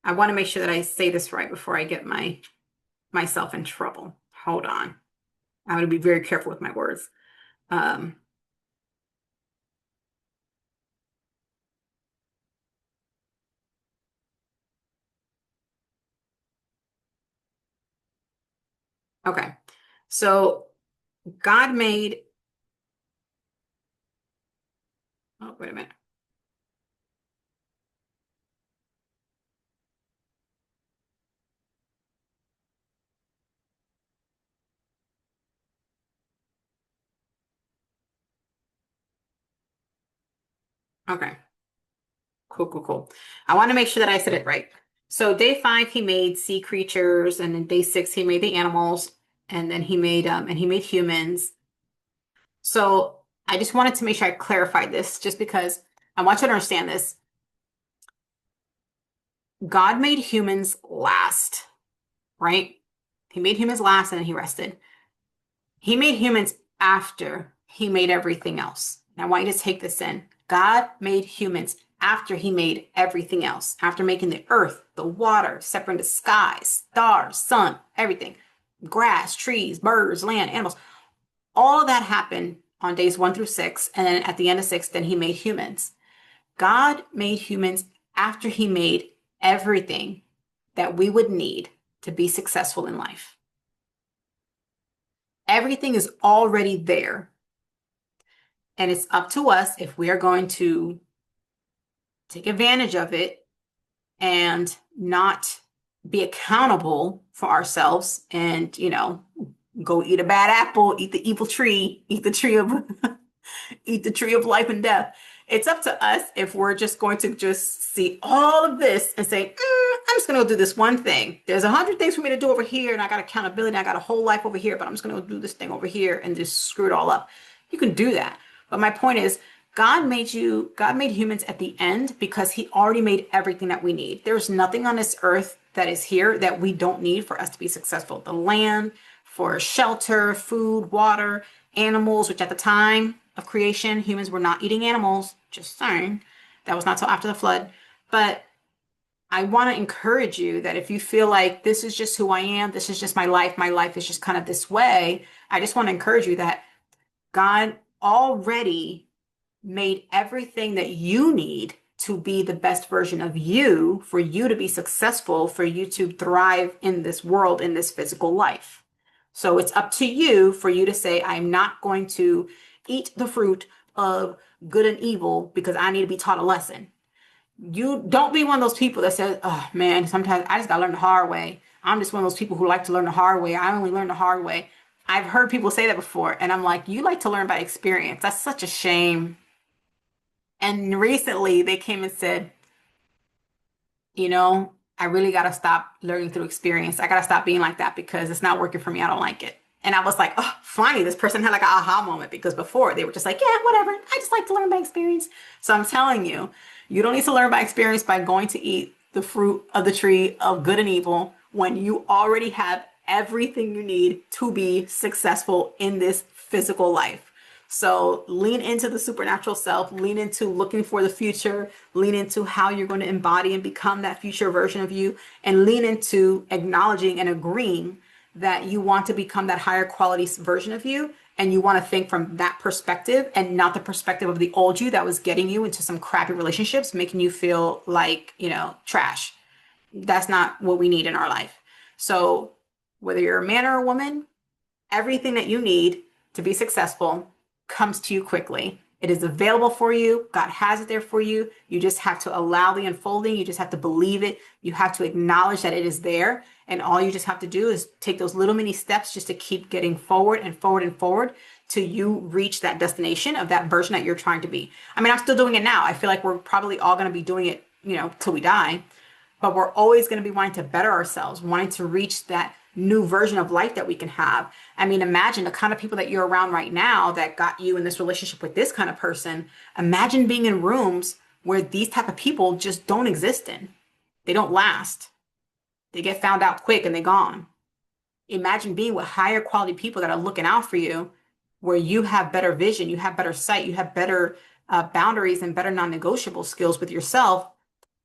I want to make sure that I say this right before I get myself in trouble. Hold on. I'm going to be very careful with my words. Um, okay. So God made, oh, wait a minute. Okay. Cool, cool, cool. I want to make sure that I said it right. So day 5 he made sea creatures, and then day 6 he made the animals, and then he made humans. So I just wanted to make sure I clarified this, just because I want you to understand this. God made humans last, right? He made humans last and then he rested. He made humans after he made everything else. And I want you to take this in. God made humans after he made everything else, after making the earth, the water, separating the sky, stars, sun, everything, grass, trees, birds, land, animals. All of that happened on days 1 through 6. And then at the end of 6, then he made humans. God made humans after he made everything that we would need to be successful in life. Everything is already there. And it's up to us if we are going to take advantage of it and not be accountable for ourselves and, go eat a bad apple, eat the evil tree, eat the tree of eat the tree of life and death. It's up to us if we're just going to just see all of this and say, I'm just going to go do this one thing. There's 100 things for me to do over here, and I got accountability. I got a whole life over here, but I'm just going to go do this thing over here and just screw it all up. You can do that. But my point is, God made humans at the end because he already made everything that we need. There's nothing on this earth that is here that we don't need for us to be successful. The land, for shelter, food, water, animals, which at the time of creation, humans were not eating animals. Just saying. That was not till after the flood. But I want to encourage you that if you feel like this is just who I am, this is just my life is just kind of this way, I just want to encourage you that God already made everything that you need to be the best version of you, for you to be successful, for you to thrive in this world, in this physical life. So it's up to you for you to say, I'm not going to eat the fruit of good and evil because I need to be taught a lesson. You don't be one of those people that says, oh man, sometimes I just gotta learn the hard way. I'm just one of those people who like to learn the hard way. I only learn the hard way. I've heard people say that before, and I'm like, you like to learn by experience. That's such a shame. And recently they came and said, I really got to stop learning through experience. I got to stop being like that because it's not working for me. I don't like it. And I was like, oh, funny. This person had like an aha moment because before they were just like, yeah, whatever. I just like to learn by experience. So I'm telling you, you don't need to learn by experience by going to eat the fruit of the tree of good and evil when you already have everything you need to be successful in this physical life. So lean into the supernatural self, lean into looking for the future, lean into how you're going to embody and become that future version of you, and lean into acknowledging and agreeing that you want to become that higher quality version of you. And you want to think from that perspective and not the perspective of the old you that was getting you into some crappy relationships, making you feel like, trash. That's not what we need in our life. So whether you're a man or a woman, everything that you need to be successful comes to you quickly. It is available for you. God has it there for you. You just have to allow the unfolding. You just have to believe it. You have to acknowledge that it is there. And all you just have to do is take those little mini steps just to keep getting forward and forward and forward till you reach that destination of that version that you're trying to be. I mean, I'm still doing it now. I feel like we're probably all going to be doing it, till we die. But we're always going to be wanting to better ourselves, wanting to reach that new version of life that we can have. I mean, imagine the kind of people that you're around right now that got you in this relationship with this kind of person. Imagine being in rooms where these type of people just don't exist in. They don't last. They get found out quick and they're gone. Imagine being with higher quality people that are looking out for you, where you have better vision, you have better sight, you have better boundaries and better non-negotiable skills with yourself,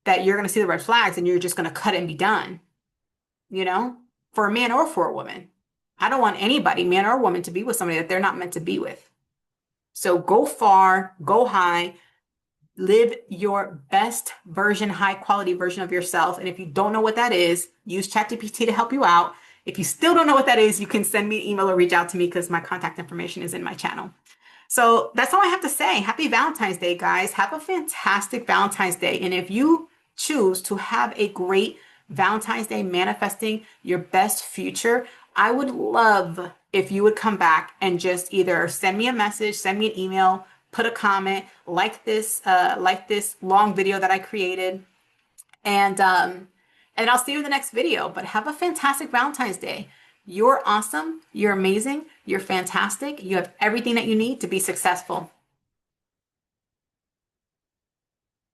that you're going to see the red flags and you're just going to cut it and be done, for a man or for a woman. I don't want anybody, man or woman, to be with somebody that they're not meant to be with. So go far, go high, live your best version, high quality version of yourself. And if you don't know what that is, use ChatGPT to help you out. If you still don't know what that is, you can send me an email or reach out to me because my contact information is in my channel. So that's all I have to say. Happy Valentine's Day, guys. Have a fantastic Valentine's Day. And if you choose to have a great Valentine's Day manifesting your best future, I would love if you would come back and just either send me a message, send me an email, put a comment, like this long video that I created, and And I'll see you in the next video. But have a fantastic Valentine's Day. You're awesome. You're amazing. You're fantastic. You have everything that you need to be successful.